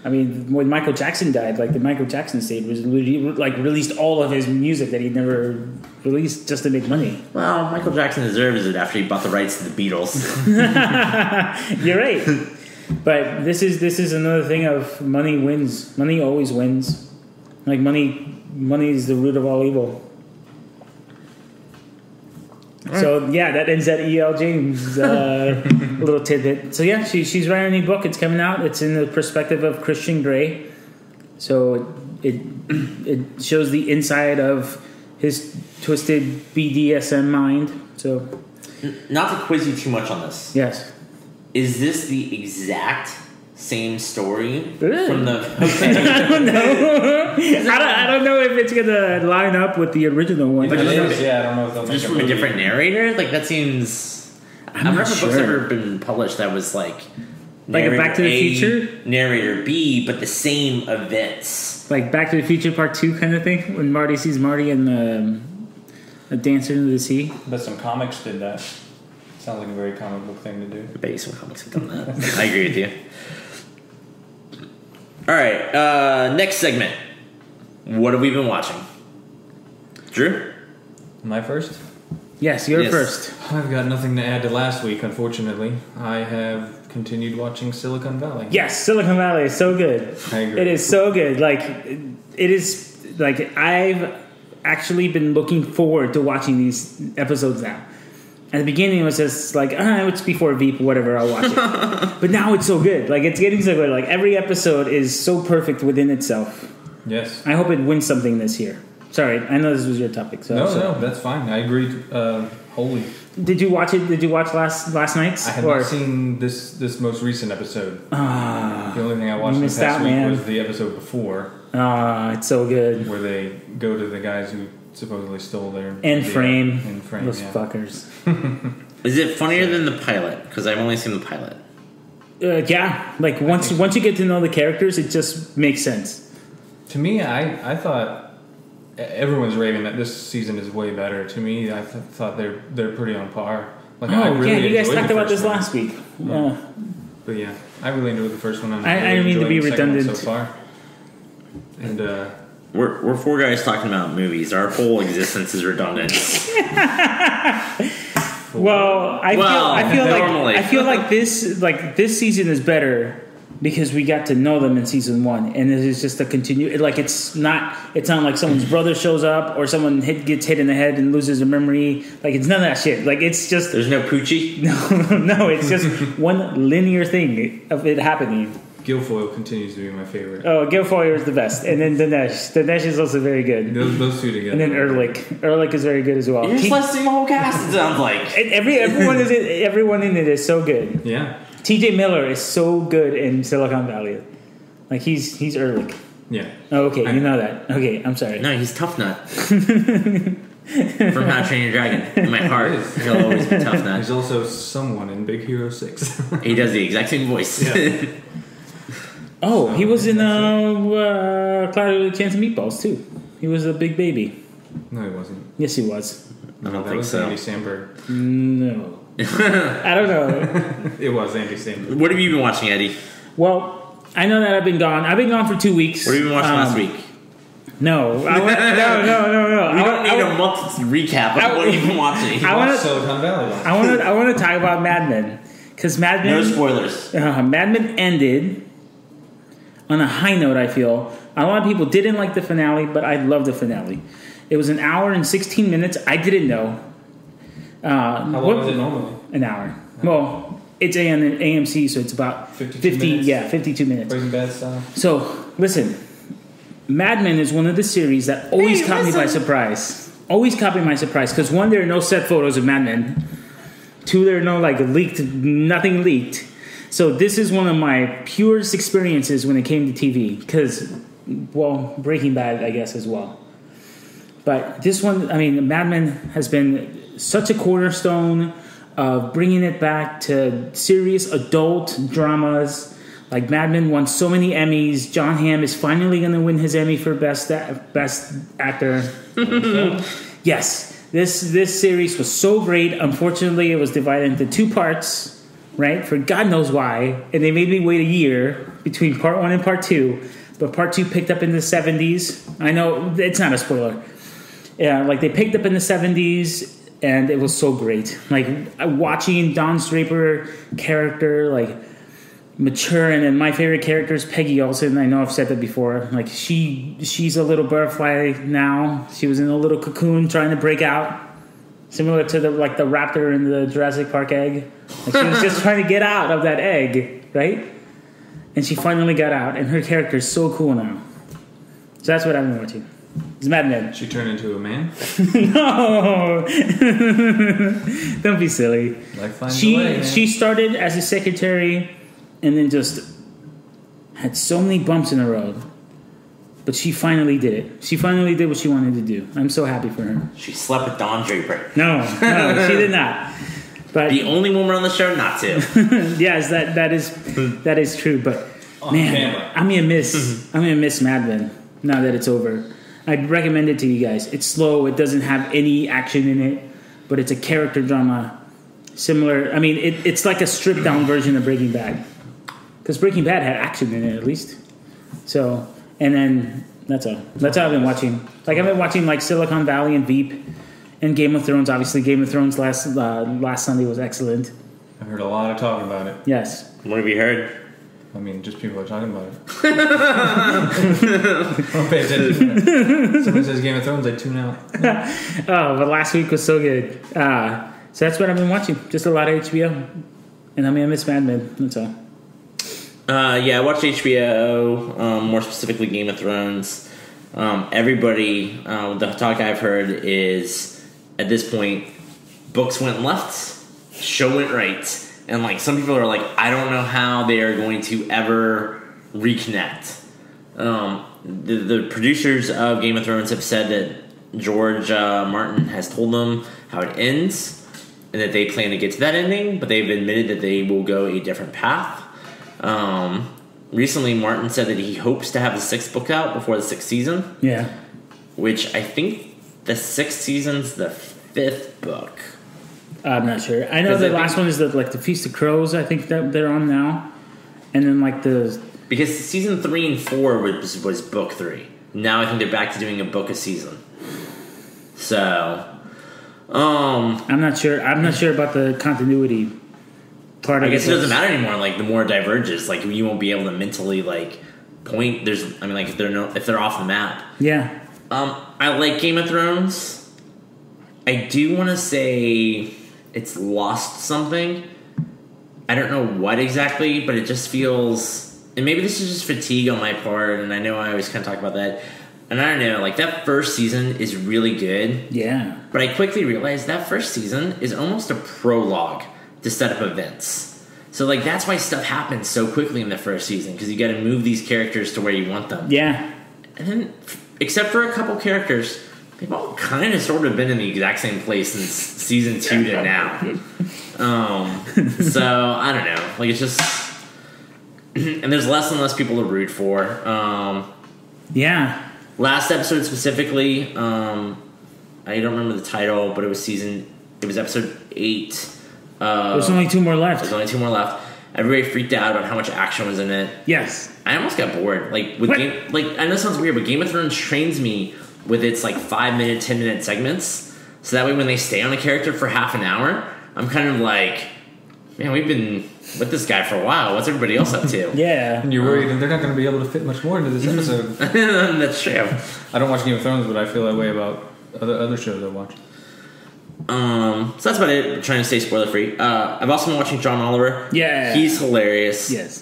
I mean, when Michael Jackson died, like the Michael Jackson estate was released all of his music that he'd never released just to make money. Well, Michael Jackson deserves it after he bought the rights to the Beatles. You're right. But this is another thing of money wins. Money always wins. Like money is the root of all evil. Right. So yeah, that ends at E.L. James' little tidbit. So yeah, she's writing a new book. It's coming out. It's in the perspective of Christian Grey. So it shows the inside of his twisted BDSM mind. So not to quiz you too much on this. Yes. Is this the exact same story Really? from the? I don't know. I don't know if it's gonna line up with the original one. But it is, yeah. I don't know if they'll Just make from a movie. different narrator. Like that seems. I don't know if a book's ever been published that was like a Back to the Future, narrator B, but the same events. Like Back to the Future Part 2 kind of thing, when Marty sees Marty and a dancer into the sea. But some comics did that. Sounds like a very comic book thing to do. I bet you some comics have done that. I agree with you. All right, next segment. What have we been watching? Drew? Am I first? Yes, you're first. I've got nothing to add to last week, unfortunately. I have continued watching Silicon Valley. Yes, Silicon Valley is so good. I agree. It is so good. Like, it is, like, I've actually been looking forward to watching these episodes now. At the beginning, it was just like, it's before Veep, whatever, I'll watch it. But now it's so good. Like, it's getting so good. Like, every episode is so perfect within itself. Yes. I hope it wins something this year. Sorry, I know this was your topic. So No, that's fine. I agree wholly. Did you watch it? Did you watch last night's? I have not seen this most recent episode. The only thing I watched this past week was the episode before. It's so good. Where they go to the guys who supposedly stole their In frame. Those yeah. fuckers. Is it funnier than the pilot? Because I've only seen the pilot. Yeah, like once you get to know the characters, it just makes sense. To me, I thought everyone's raving that this season is way better. To me, I thought they're pretty on par. Like, I really you guys enjoyed talked the about first this one. last week. But yeah, I really enjoyed the first one. I didn't mean to be redundant so far. And we're four guys talking about movies. Our whole existence is redundant. Well, I feel like this season is better because we got to know them in season 1, and this is just a continue. Like it's not like someone's brother shows up or someone gets hit in the head and loses a memory. Like it's none of that shit. Like it's just there's no Poochie. No, it's just one linear thing of it happening. Guilfoyle continues to be my favorite. Oh, Guilfoyle is the best, and then Dinesh. Dinesh is also very good. Those two together. And then Ehrlich is very good as well. You're just listing the whole cast. It sounds like everyone in it is so good. Yeah. T.J. Miller is so good in Silicon Valley. Like he's Ehrlich. Yeah. Oh, okay, you know that. Okay, I'm sorry. No, he's Tough Nut. From How to Train Your Dragon. In my heart, he'll always be Tough Nut. He's also someone in Big Hero 6. He does the exact same voice. Yeah. Oh, he was in Cloudy with a Chance of Meatballs too. He was a big baby. No, he wasn't. Yes, he was. I don't that think was so. Andy Samberg. No. I don't know. It was Andy Samberg. What have you been watching, Eddie? Well, I know that I've been gone. I've been gone for 2 weeks. What have you been watching last week? No. No. We don't need a month's recap of what you've been watching. Silicon Valley. I want to talk about Mad Men because Mad Men. No spoilers. Mad Men ended on a high note. I feel a lot of people didn't like the finale, but I love the finale. It was an hour and 16 minutes. I didn't know. How long is it normally? An hour. Well, it's AMC, so it's about 52 minutes. Yeah, 52 minutes. Breaking Bad style. So listen, Mad Men is one of the series that always caught me by surprise. Always caught me by surprise because 1, there are no set photos of Mad Men. 2, there are no nothing leaked. So this is one of my purest experiences when it came to TV because, well, Breaking Bad, I guess, as well. But this one, I mean, Mad Men has been such a cornerstone of bringing it back to serious adult dramas. Like Mad Men won so many Emmys. John Hamm is finally going to win his Emmy for best actor. Yes, this series was so great. Unfortunately, it was divided into 2 parts. Right, for God knows why, and they made me wait a year between part 1 and part 2. But part 2 picked up in the 70s. I know it's not a spoiler. Yeah, like they picked up in the 70s, and it was so great. Like watching Don Draper character, like mature. And then my favorite character is Peggy Olsen. I know I've said that before. Like she's a little butterfly now. She was in a little cocoon trying to break out, similar to the raptor in the Jurassic Park egg. Like she was just trying to get out of that egg, right? And she finally got out, and her character is so cool now. So that's what I've been watching. It's Mad Men. She turned into a man? No! Don't be silly. Life finds a way, man. She started as a secretary and then just had so many bumps in the road. But she finally did it. She finally did what she wanted to do. I'm so happy for her. She slept with Don Draper. No, she did not. But the only woman on the show not to. Yes, that is true. But man, I'm gonna miss Mad Men now that it's over. I'd recommend it to you guys. It's slow. It doesn't have any action in it, but it's a character drama. Similar. I mean, it's like a stripped down version of Breaking Bad, because Breaking Bad had action in it at least. So, and then that's all. That's how I've been watching. Like I've been watching like Silicon Valley and Veep. And Game of Thrones, obviously, Game of Thrones last Sunday was excellent. I've heard a lot of talk about it. Yes. What have you heard? I mean, just people are talking about it. Don't pay attention to that. Someone says Game of Thrones, I tune out. Oh, but last week was so good. So that's what I've been watching. Just a lot of HBO. And I miss Mad Men. That's all. Yeah, I watched HBO, more specifically Game of Thrones. Everybody, the talk I've heard is, at this point, books went left, show went right. And like some people are like, I don't know how they are going to ever reconnect. The producers of Game of Thrones have said that George Martin has told them how it ends and that they plan to get to that ending, but they've admitted that they will go a different path. Recently, Martin said that he hopes to have the 6th book out before the 6th season. Yeah. Which I think the 6th season's the 5th book. I'm not sure. I know the last one is the Feast of Crows. I think that they're on now, and then because season 3 and 4 was book 3. Now I think they're back to doing a book a season. So, I'm not sure. I'm not sure about the continuity part. I guess it doesn't matter anymore. Like the more it diverges, like you won't be able to mentally point. If they're off the map. Yeah. I like Game of Thrones. I do want to say it's lost something. I don't know what exactly, but it just feels... And maybe this is just fatigue on my part, and I know I always kind of talk about that. And I don't know, that first season is really good. Yeah. But I quickly realized that first season is almost a prologue to set up events. So, that's why stuff happens so quickly in the first season, because you got to move these characters to where you want them. Yeah. And then, except for a couple characters... They've all kind of sort of been in the exact same place since season 2 to now. So, I don't know. It's just... And there's less and less people to root for. Yeah. Last episode specifically, I don't remember the title, but it was episode 8. There's only 2 more left. There's only 2 more left. Everybody freaked out about how much action was in it. Yes. I almost got bored. I know it sounds weird, but Game of Thrones trains me with its 5-minute, 10-minute segments. So that way when they stay on a character for half an hour, I'm kind of like, man, we've been with this guy for a while. What's everybody else up to? Yeah. And you're worried they're not going to be able to fit much more into this episode. That's true. I don't watch Game of Thrones, but I feel that way about other shows I watch. So that's about it. I'm trying to stay spoiler free. I've also been watching John Oliver. Yeah. He's hilarious. Yes.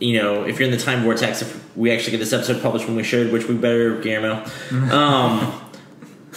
If you're in the time vortex, if we actually get this episode published when we should, which we better, Guillermo.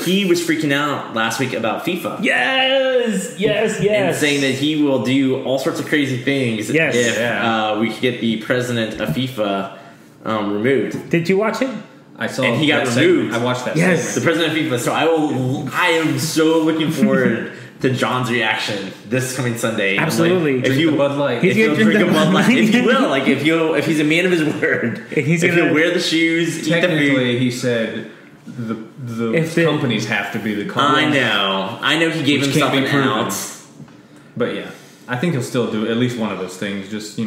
He was freaking out last week about FIFA. Yes. And saying that he will do all sorts of crazy things if we could get the president of FIFA removed. Did you watch it? I saw. And he got removed. I watched that. Yes. The president of FIFA. So I am so looking forward to John's reaction this coming Sunday. Absolutely. Drink the Bud Light. He's If gonna drink a the Bud Bud Light, Light. if he will, if he's a man of his word, if he'll wear the shoes, eat the Technically, food. he said the companies have to be the cause. I know. He gave himself an out. But yeah, I think he'll still do at least one of those things. Just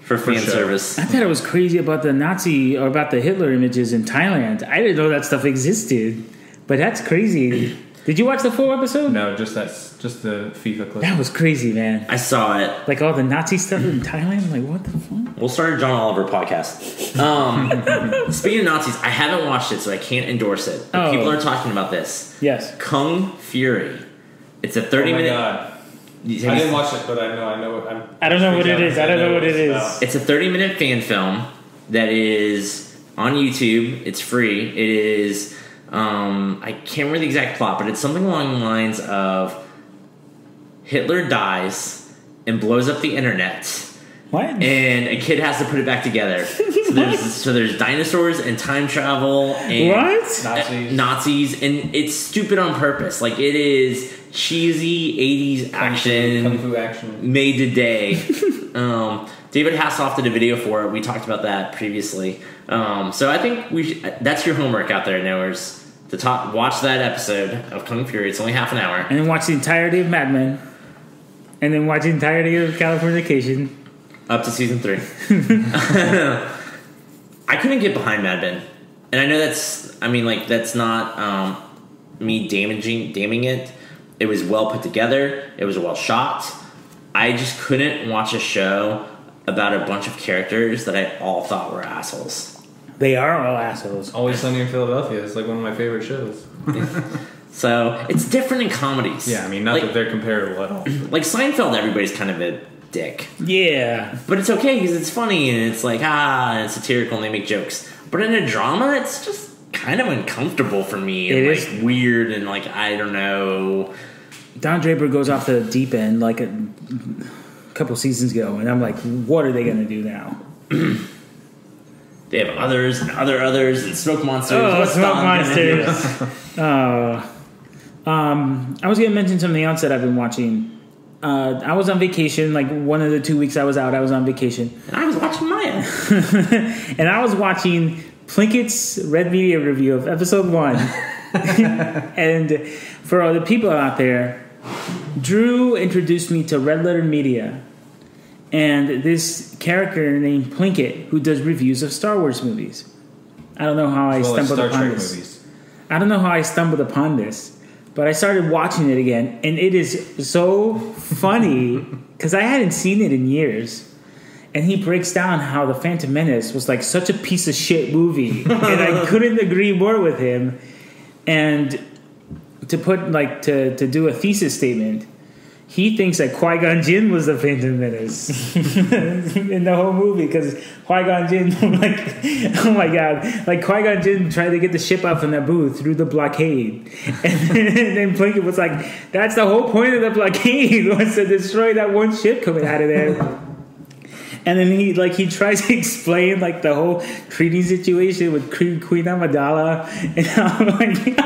for fan service. I thought it was crazy about the Nazi or about the Hitler images in Thailand. I didn't know that stuff existed, but that's crazy. Did you watch the full episode? No, just the FIFA clip. That was crazy, man. I saw it. Like all the Nazi stuff in Thailand. I'm like, what the fuck? We'll start a John Oliver podcast. Speaking of Nazis, I haven't watched it, so I can't endorse it. But people are talking about this. Yes. Kung Fury. It's a 30-minute... Oh my God. I didn't watch it, but I know what I don't know what it is. I don't know what it is. It's a 30-minute fan film that is on YouTube. It's free. It is... I can't remember the exact plot, but it's something along the lines of Hitler dies and blows up the internet. What? And a kid has to put it back together. So there's dinosaurs and time travel and what? Nazis, and it's stupid on purpose. Like, it is cheesy 80s action, Kung Fu action made today. David Hasselhoff did a video for it. We talked about that previously. So I think that's your homework out there, knowers. To watch that episode of Kung Fury. It's only half an hour. And then watch the entirety of Mad Men. And then watch the entirety of Californication. Up to season 3. I couldn't get behind Mad Men. And I know that's not me damning it. It was well put together. It was well shot. I just couldn't watch a show about a bunch of characters that I all thought were assholes. They are all assholes. Always Sunny in Philadelphia. It's like one of my favorite shows. So it's different in comedies. Yeah, I mean, not that they're comparable at all. Like Seinfeld, everybody's kind of a dick. Yeah. But it's okay because it's funny and it's like, and it's satirical and they make jokes. But in a drama, it's just kind of uncomfortable for me. And it is weird and like, I don't know. Don Draper goes off the deep end like a couple seasons ago, and I'm like, what are they going to do now? They have others and others and smoke monsters. Oh, What's smoke Don monsters. I was going to mention something else that I've been watching. I was on vacation. Like one of the 2 weeks I was out, I was on vacation. And I was watching Maya. And I was watching Plinkett's Red Media review of episode 1. And for all the people out there, Drew introduced me to Red Letter Media and this character named Plinkett who does reviews of Star Wars movies. I don't know how I stumbled upon this. Movies. I don't know how I stumbled upon this, but I started watching it again, and it is so funny because I hadn't seen it in years. And he breaks down how The Phantom Menace was like such a piece of shit movie, and I couldn't agree more with him. And to put to do a thesis statement, he thinks that Qui-Gon Jinn was the Phantom Menace in the whole movie because Qui-Gon Jinn, oh my god, like Qui-Gon Jinn tried to get the ship out from Naboo through the blockade, and then Plinkett was like, "That's the whole point of the blockade was to destroy that one ship coming out of there." And then he tries to explain the whole treaty situation with Queen Amidala, and I'm like,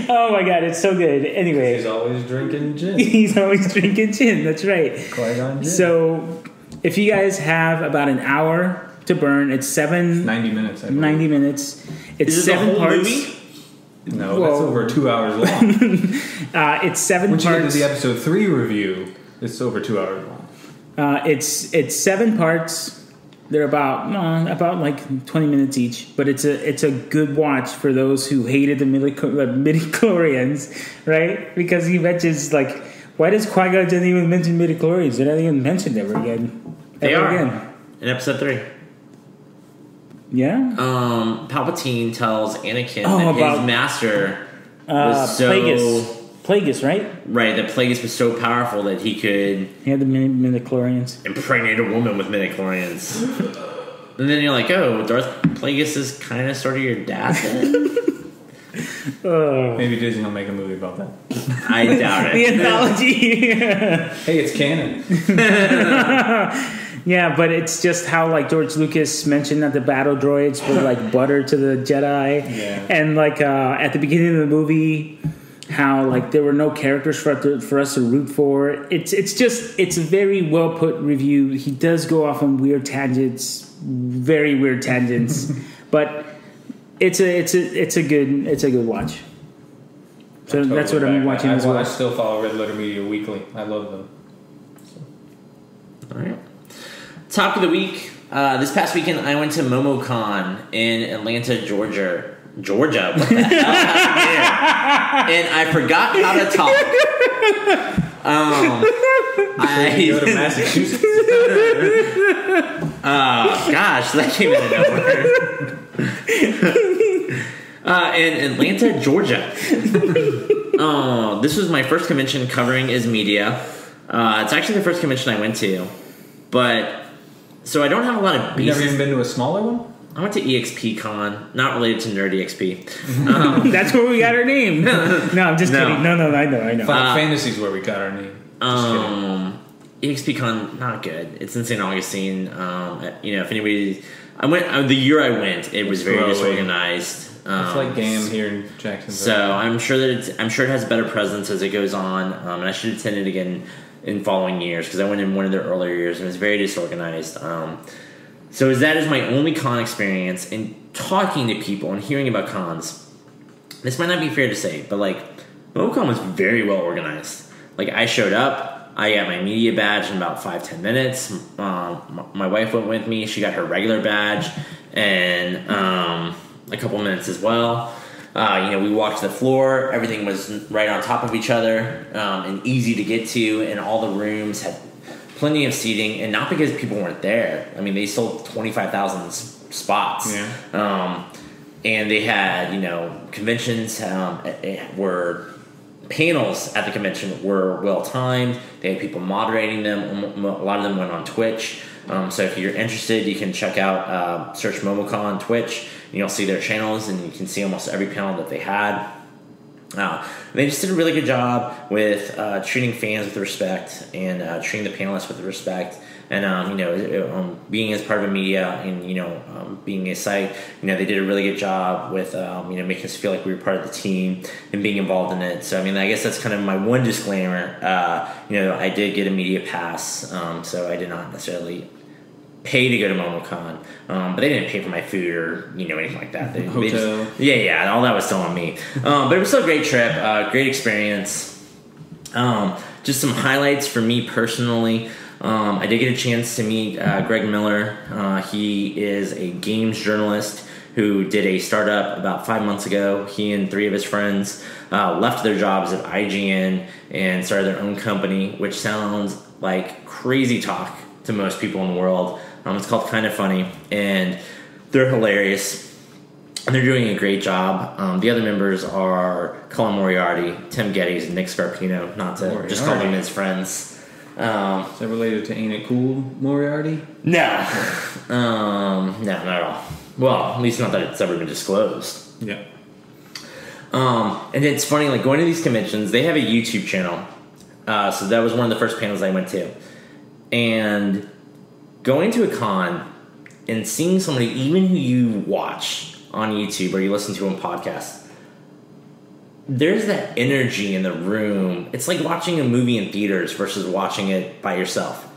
oh my god, it's so good. Anyway, he's always drinking gin. He's always drinking gin. That's right. Qui-Gon Jinn. So, if you guys have about an hour to burn, it's 90 minutes. 90 minutes. It's Is it 7 the whole parts. movie? No, that's over 2 hours long. It's 7 Once parts. you get to the episode 3 review, it's over 2 hours long. It's 7 parts. They're about 20 minutes each, but it's a good watch for those who hated the midichlorians, right? Because he mentions why does Qui-Gon Jinn even mention midichlorians? They're not even mentioned ever again. They are in episode 3. Yeah. Palpatine tells Anakin that his master was Plagueis, right? Right, that Plagueis was so powerful that he could... He had the midichlorians. Impregnate a woman with midichlorians. And then you're like, oh, Darth Plagueis is kind of sort of your dad then? Maybe Disney will make a movie about that. I doubt it. The analogy. Hey, it's canon. Yeah, but it's just how George Lucas mentioned that the battle droids were butter to the Jedi. Yeah. And at the beginning of the movie... how there were no characters for us to root for. It's a very well put review. He does go off on weird tangents, very weird tangents, but it's a good watch. So that's what I'm watching as well. I still follow Red Letter Media weekly. I love them. So. All right. Talk of the week. This past weekend, I went to MomoCon in Atlanta, Georgia. Georgia. What the hell happened there? And I forgot how to talk. I go to Massachusetts. Gosh, that came out of nowhere. In Atlanta, Georgia. This was my first convention covering is media. It's actually the first convention I went to, but so I don't have a lot of. You never even been to a smaller one? I went to EXPCon, not related to Nerd EXP. That's where we got our name. No, I'm just kidding. No, I know. Final Fantasy's where we got our name. EXPCon, not good. It's in St. Augustine. If anybody, I went the year I went. It was very disorganized. It's like GAM here in Jacksonville. So I'm sure it has a better presence as it goes on, and I should attend it again in following years because I went in one of their earlier years and it was very disorganized. So that is my only con experience in talking to people and hearing about cons. This might not be fair to say, but like MomoCon was very well organized. Like I showed up, I got my media badge in about 5-10 minutes. My wife went with me; she got her regular badge and a couple minutes as well. We walked to the floor; everything was right on top of each other and easy to get to, and all the rooms had plenty of seating, and not because people weren't there. I mean, they sold 25,000 spots. Yeah. And they had, conventions were panels at the convention were well timed. They had people moderating them. A lot of them went on Twitch. So if you're interested, you can check out search MomoCon on Twitch, and you'll see their channels, and you can see almost every panel that they had. They just did a really good job with treating fans with respect and treating the panelists with respect, and being as part of a media and being a site, they did a really good job with making us feel like we were part of the team and being involved in it. So I mean, I guess that's kind of my one disclaimer. I did get a media pass, so I did not necessarily pay to go to MomoCon, but they didn't pay for my food or anything like that. They just, all that was still on me. But it was still a great trip, great experience. Just some highlights for me personally. I did get a chance to meet Greg Miller. He is a games journalist who did a startup about 5 months ago. He and 3 of his friends left their jobs at IGN and started their own company, which sounds like crazy talk to most people in the world. It's called Kind of Funny, and they're hilarious, and they're doing a great job. The other members are Colin Moriarty, Tim Geddes, and Nick Scarpino, not to just call them his friends. Is that related to Ain't It Cool Moriarty? No. No, not at all. Well, at least not that it's ever been disclosed. Yeah. And it's funny, like going to these conventions, they have a YouTube channel. So that was one of the first panels I went to. And going to a con and seeing somebody, even who you watch on YouTube or you listen to on podcasts, there's that energy in the room. It's like watching a movie in theaters versus watching it by yourself.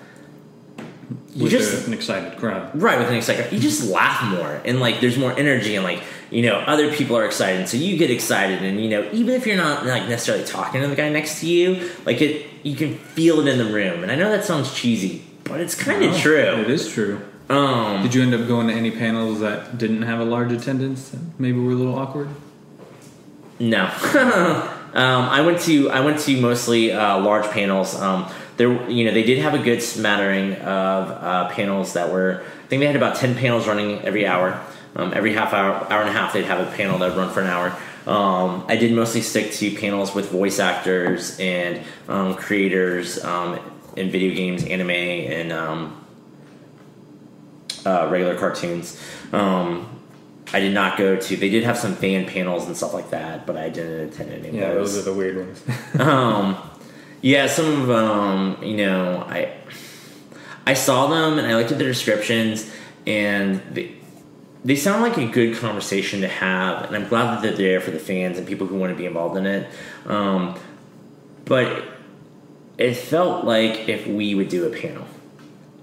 With an excited crowd. Right, with an excited crowd. You just laugh more, and like there's more energy, and like other people are excited, so you get excited, and even if you're not like necessarily talking to the guy next to you, like you can feel it in the room. And I know that sounds cheesy, but it's kind of true. It is true. Did you end up going to any panels that didn't have a large attendance? That maybe were a little awkward. No. I went to mostly large panels. They did have a good smattering of panels that were. I think they had about 10 panels running every hour. Every hour and a half, they'd have a panel that would run for an hour. I did mostly stick to panels with voice actors and creators in video games, anime, and regular cartoons. I did not go to. They did have some fan panels and stuff like that, but I didn't attend any of those. Yeah, those are the weird ones. Yeah, some of them, I saw them and I looked at the descriptions, and they sound like a good conversation to have, and I'm glad that they're there for the fans and people who want to be involved in it. But it felt like if we would do a panel.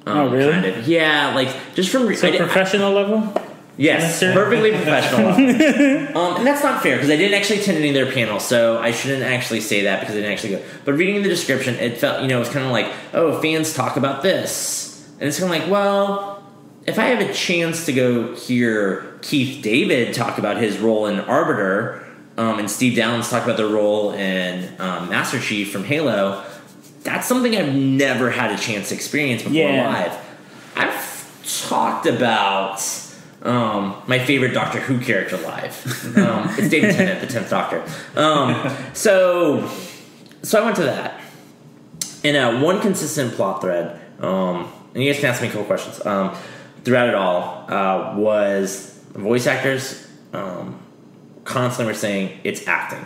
Oh, really? Kind of. Yeah, like just from professional level. Yes, perfectly professional. And that's not fair because I didn't actually attend any of their panels, so I shouldn't actually say that because I didn't actually go. But reading the description, it felt, it was kind of like, oh, fans talk about this. And it's kind of like, well, if I have a chance to go hear Keith David talk about his role in Arbiter, and Steve Downes talk about their role in Master Chief from Halo, that's something I've never had a chance to experience before live. I've talked about my favorite Doctor Who character live. It's David Tennant, the 10th Doctor. So I went to that. And one consistent plot thread, and you guys can ask me a couple questions, throughout it all, was voice actors constantly were saying it's acting.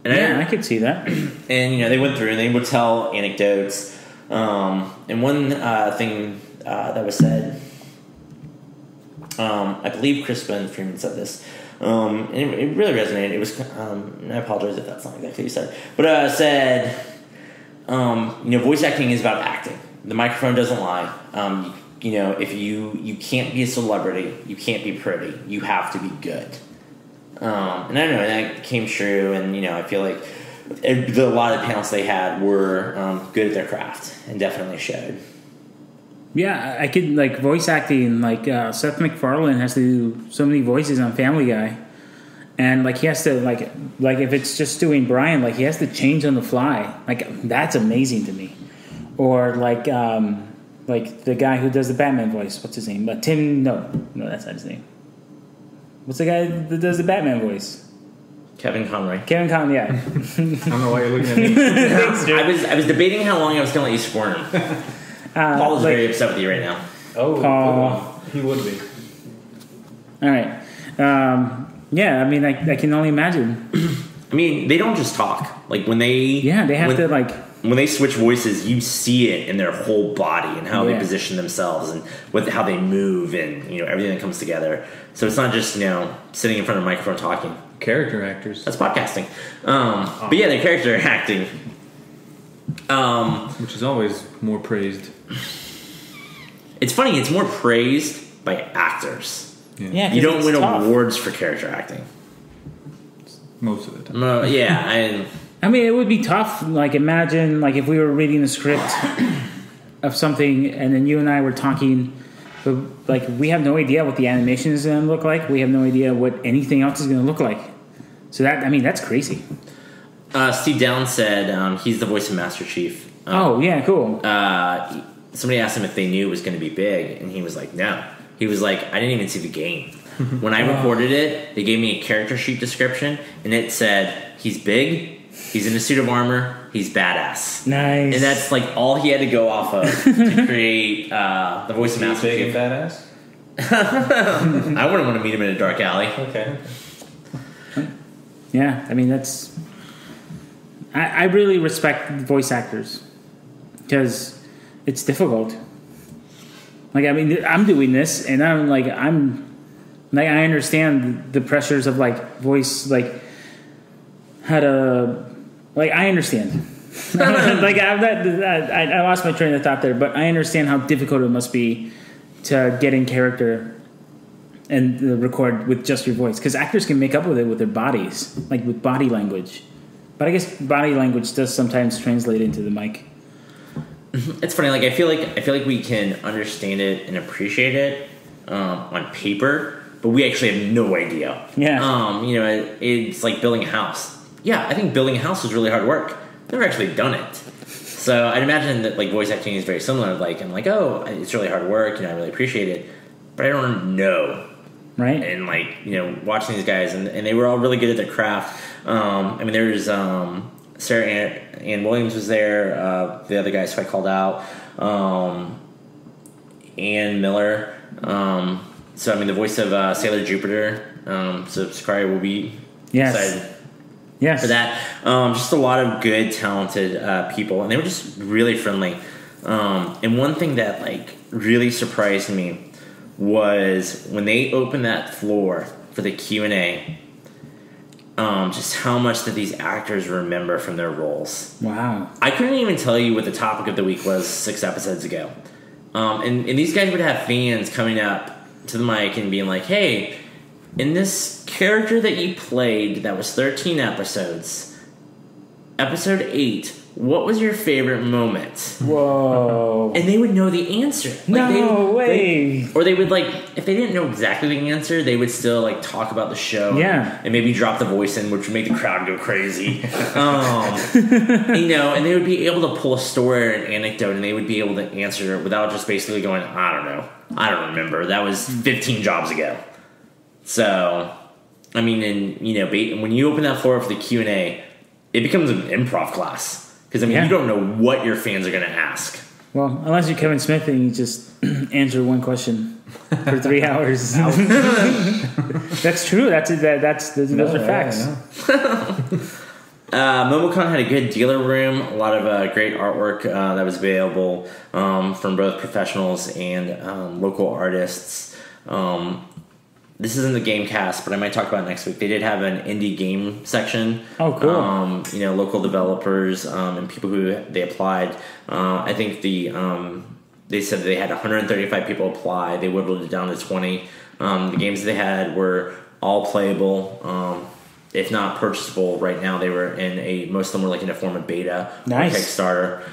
And I could see that. And, they went through and they would tell anecdotes. And one thing that was said, I believe Crispin Freeman said this, and it really resonated. It was, and I apologize if that's not exactly what he said, but said, voice acting is about acting. The microphone doesn't lie. If you can't be a celebrity, you can't be pretty. You have to be good. And I don't know, and that came true. And I feel like a lot of the panels they had were good at their craft and definitely showed. Yeah, I could voice acting. Seth MacFarlane has to do so many voices on Family Guy, and he has to if it's just doing Brian, he has to change on the fly. That's amazing to me. Or the guy who does the Batman voice. What's his name? Tim? No, that's not his name. What's the guy that does the Batman voice? Kevin Conroy. Kevin Conroy, yeah. I don't know why you're looking at me. I was debating how long I was going to let you squirm. Paul is very upset with you right now. Oh, Paul. He would be. All right. I can only imagine. They don't just talk. When they... Yeah, they have to, When they switch voices, you see it in their whole body and how they position themselves and how they move and, everything that comes together. So it's not just, sitting in front of a microphone talking. Character actors. That's podcasting. But yeah, they're character acting. Which is always more praised. It's funny, it's more praised by actors. Yeah, you don't win tough. awards for character acting. Most of the time. It would be tough. Imagine, if we were reading a script of something, and then you and I were talking, but we have no idea what the animation is going to look like. We have no idea what anything else is going to look like. So that's crazy. Steve Downes said he's the voice of Master Chief. Cool. Somebody asked him if they knew it was going to be big, and he was like, no. He was like, I didn't even see the game. When I recorded it, they gave me a character sheet description, and it said, he's big, he's in a suit of armor, he's badass. Nice. And that's all he had to go off of to create the voice of Master Chief. Big and badass? I wouldn't want to meet him in a dark alley. Okay. Yeah, that's... I really respect voice actors because it's difficult. I'm doing this, and I understand the pressures of voice, how to, I understand. I lost my train of thought there, but I understand how difficult it must be to get in character and record with just your voice, because actors can make up with it with their bodies, with body language. But I guess body language does sometimes translate into the mic. It's funny. I feel like we can understand it and appreciate it on paper, but we actually have no idea. Yeah. It's like building a house. Yeah, I think building a house is really hard work. I've never actually done it. So I'd imagine that voice acting is very similar. I'm it's really hard work. I really appreciate it, but I don't know. Right. And watching these guys, and they were all really good at their craft. There's Sarah Ann Williams was there. The other guys who I called out, Ann Miller. The voice of Sailor Jupiter. So Sakari will be excited for that. Just a lot of good, talented people, and they were just really friendly. And one thing that really surprised me was when they opened that floor for the Q&A. Just how much that these actors remember from their roles. Wow. I couldn't even tell you what the topic of the week was 6 episodes ago. And these guys would have fans coming up to the mic and being like, hey, in this character that you played that was 13 episodes, episode 8 what was your favorite moment? Whoa. And they would know the answer. No way. Or they would, like, if they didn't know exactly the answer, they would still, like, talk about the show. Yeah. And maybe drop the voice in, which would make the crowd go crazy. You know, and they would be able to pull a story or an anecdote, and they would be able to answer it without just basically going, I don't know. I don't remember. That was 15 jobs ago. So, I mean, and, you know, when you open that floor up for the Q&A, it becomes an improv class. Because, I mean, you don't know what your fans are going to ask. Well, unless you're Kevin Smith and you just answer one question for 3 hours. That's true. Those are facts. MomoCon had a good dealer room, a lot of great artwork that was available from both professionals and local artists. This isn't the game cast, but I might talk about it next week. They did have an indie game section. Oh, cool. You know, local developers and people who they applied. I think they said they had 135 people apply. They whittled it down to 20. The games they had were all playable, if not purchasable. Right now, they were most of them were like in a form of beta or Kickstarter.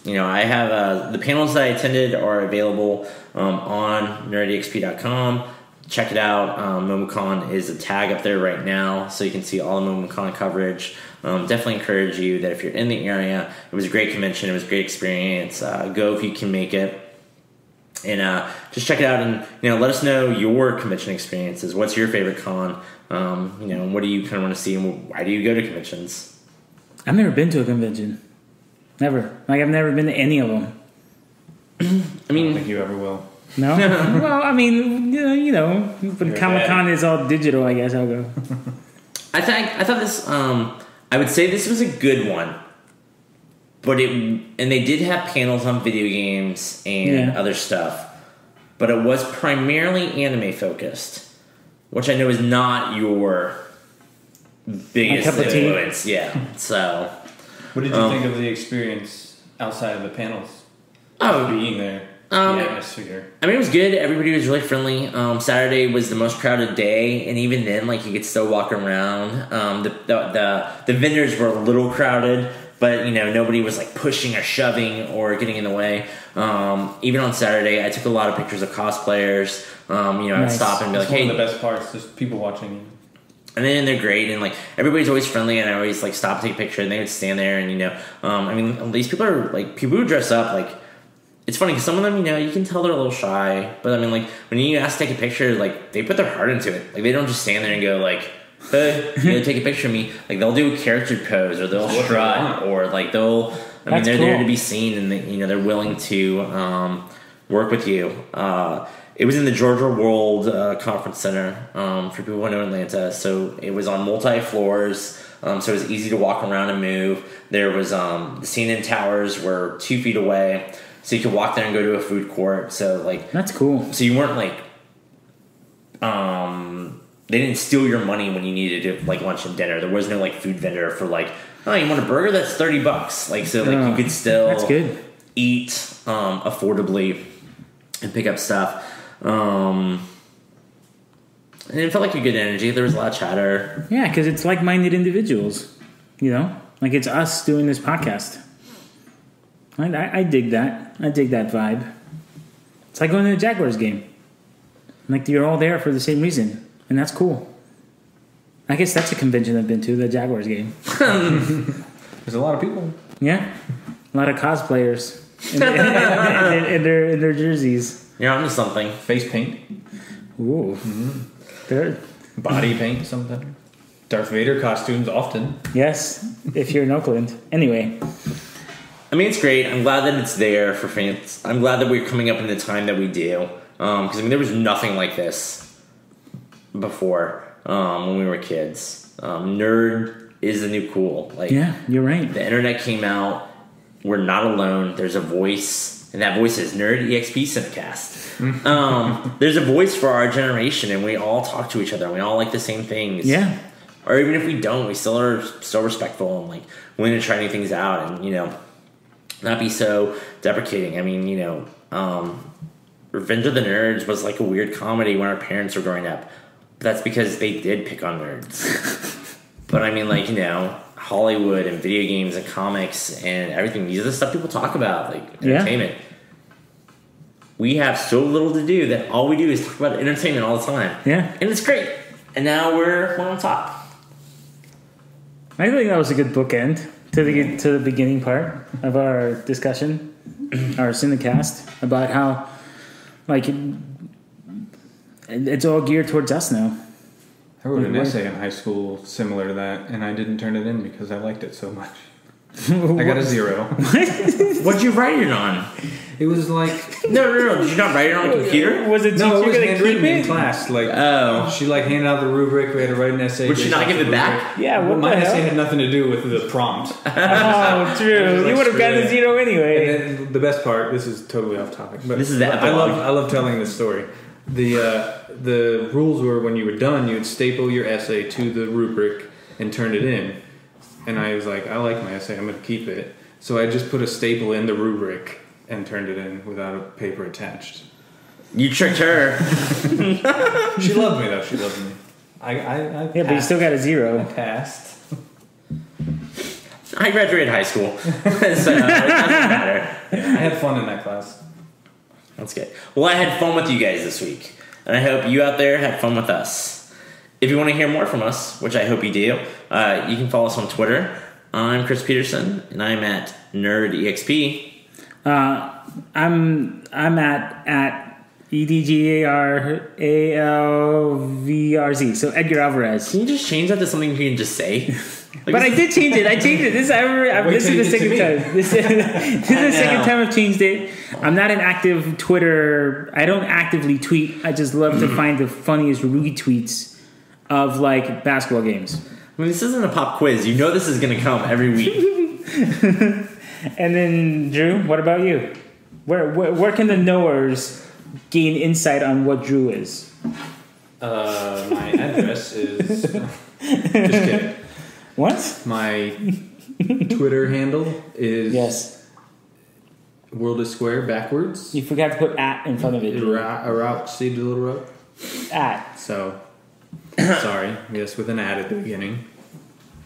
You know, I have the panels that I attended are available on nerdexp.com. Check it out. MomoCon is a tag up there right now, so you can see all the MomoCon coverage. Definitely encourage you that if you're in the area, it was a great convention. It was a great experience. Go if you can make it. And just check it out and, you know, let us know your convention experiences. What's your favorite con? You know, what do you kind of want to see, and why do you go to conventions? I've never been to a convention. Never. Like, I've never been to any of them. I mean, I don't think you ever will. No? Well, I mean, you know, when Comic-Con is all digital, I guess I'll go. I thought this, I would say this was a good one. And they did have panels on video games and other stuff. But it was primarily anime focused, which I know is not your biggest influence. Yeah, so... What did you think of the experience outside of the panels? Being there, the atmosphere. I mean, it was good. Everybody was really friendly. Saturday was the most crowded day, and even then, like, you could still walk around. The vendors were a little crowded, but, you know, nobody was like pushing or shoving or getting in the way. Even on Saturday, I took a lot of pictures of cosplayers. You know, I'd stop and be like, "Hey," one of the best parts, just people watching you. And then they're great, and like everybody's always friendly, and I always like stop, take a picture, and they would stand there, and you know, I mean, these people are like people who dress up. Like, it's funny because some of them, you know, you can tell they're a little shy, but I mean, like when you ask to take a picture, like they put their heart into it. Like they don't just stand there and go like, "Hey, you know, take a picture of me." Like they'll do a character pose, or they'll strut, or like they'll. I mean, they're there to be seen, and you know, they're willing to work with you. It was in the Georgia World Conference Center for people who know Atlanta. So it was on multi-floors, so it was easy to walk around and move. There was the CNN towers were 2 feet away, so you could walk there and go to a food court. So like that's cool. So you weren't like they didn't steal your money when you needed to like lunch and dinner. There was no like food vendor for like, oh, you want a burger? That's $30. Like so, like you could still that's good. Eat affordably and pick up stuff. And it felt like a good energy. There was a lot of chatter. Yeah, because it's like-minded individuals. You know, like it's us doing this podcast. I dig that. I dig that vibe. It's like going to a Jaguars game. Like you're all there for the same reason, and that's cool. I guess that's a convention I've been to, the Jaguars game. There's a lot of people. Yeah, a lot of cosplayers in their jerseys. You're onto something. Face paint. Ooh. Mm-hmm. Body paint sometimes. Darth Vader costumes often. Yes, if you're in Oakland. Anyway. I mean, it's great. I'm glad that it's there for fans. I'm glad that we're coming up in the time that we do. Because, I mean, there was nothing like this before when we were kids. Nerd is the new cool. Like, yeah, you're right. The internet came out. We're not alone. There's a voice. And that voice is Nerd EXP Cinecast. There's a voice for our generation, and we all talk to each other, and we all like the same things. Yeah. Or even if we don't, we still are so respectful and like willing to try new things out, and you know, not be so deprecating. I mean, you know, Revenge of the Nerds was like a weird comedy when our parents were growing up. But that's because they did pick on nerds. But I mean, like, Hollywood and video games and comics and everything. These are the stuff people talk about, like entertainment. We have so little to do that all we do is talk about entertainment all the time. Yeah. And it's great. And now we're on top. I think that was a good bookend to the beginning part of our discussion, our Cinecast, about how, like, it's all geared towards us now. I wrote an essay in high school similar to that, and I didn't turn it in because I liked it so much. I got a 0. What'd you write it on? It was like... No. Did you not write it on a computer? Was it No, it was handwritten in class. Like, she handed out the rubric. We had to write an essay. Would she not give it back? Yeah, well, my essay had nothing to do with the prompt. Oh, true. You would have gotten a 0 anyway. And then the best part, this is totally off topic, but this is the epilogue. I love telling this story. The rules were when you were done, you would staple your essay to the rubric and turn it in. And I was like, I like my essay, I'm going to keep it. So I just put a staple in the rubric and turned it in without a paper attached. You tricked her. She loved me, though. She loved me. I passed. Yeah, but you still got a 0. I passed. I graduated high school, so it doesn't matter. Yeah, I had fun in that class. That's good. Well, I had fun with you guys this week, and I hope you out there had fun with us. If you want to hear more from us, which I hope you do, you can follow us on Twitter. I'm Chris Peterson, and I'm at NerdEXP. I'm at EDGARALVRZ. So Edgar Alvarez. Can you just change that to something you can just say? But I did change it. This is the second time. This is the second time I've changed it. I'm not an active Twitter. I don't actively tweet. I just love to find the funniest retweets of like basketball games. I mean, this isn't a pop quiz. You know this is going to come every week. And then, Drew, what about you? Where can the knowers gain insight on what Drew is? My address is... just kidding. What? My Twitter handle is... Yes. World is square backwards. You forgot to put at in front of it. A route, see the little route? At. So, sorry. Yes, with an at the beginning.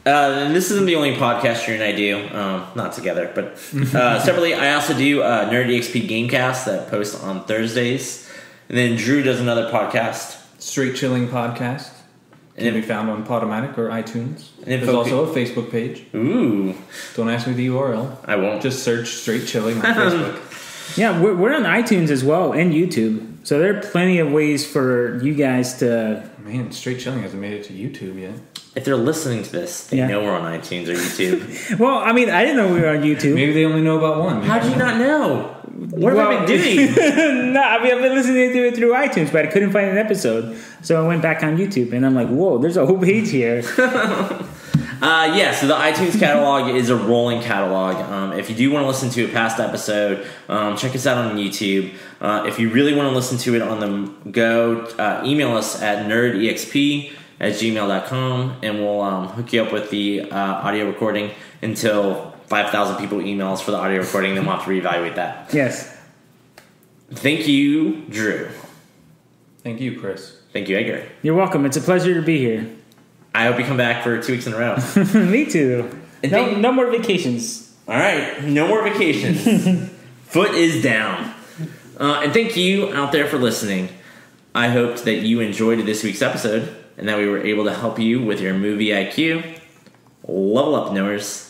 And this isn't the only podcast Drew and I do, not together, but separately. I also do NerdEXP Gamecast that posts on Thursdays, and then Drew does another podcast, Straight Chilling Podcast. Can be found on Podomatic or iTunes. And there's also a Facebook page. Ooh! Don't ask me the URL. I won't. Just search Straight Chilling on Facebook. Yeah, we're on iTunes as well and YouTube, so there are plenty of ways for you guys to. Man, Straight Chilling hasn't made it to YouTube yet. If they're listening to this, they know we're on iTunes or YouTube. Well, I mean, I didn't know we were on YouTube. Maybe they only know about one. How do you not know? What have I been doing? No, I mean, I've been listening to it through iTunes, but I couldn't find an episode. So I went back on YouTube, and I'm like, whoa, there's a whole page here. So the iTunes catalog is a rolling catalog. If you do want to listen to a past episode, check us out on YouTube. If you really want to listen to it on the go, email us at nerdexp@gmail.com, and we'll hook you up with the audio recording until 5,000 people email us for the audio recording, then we'll have to reevaluate that. Yes. Thank you, Drew. Thank you, Chris. Thank you, Edgar. You're welcome. It's a pleasure to be here. I hope you come back for 2 weeks in a row. Me too. No more vacations. All right, no more vacations. Foot is down. And thank you out there for listening. I hoped that you enjoyed this week's episode and that we were able to help you with your movie IQ. Level up, knowers.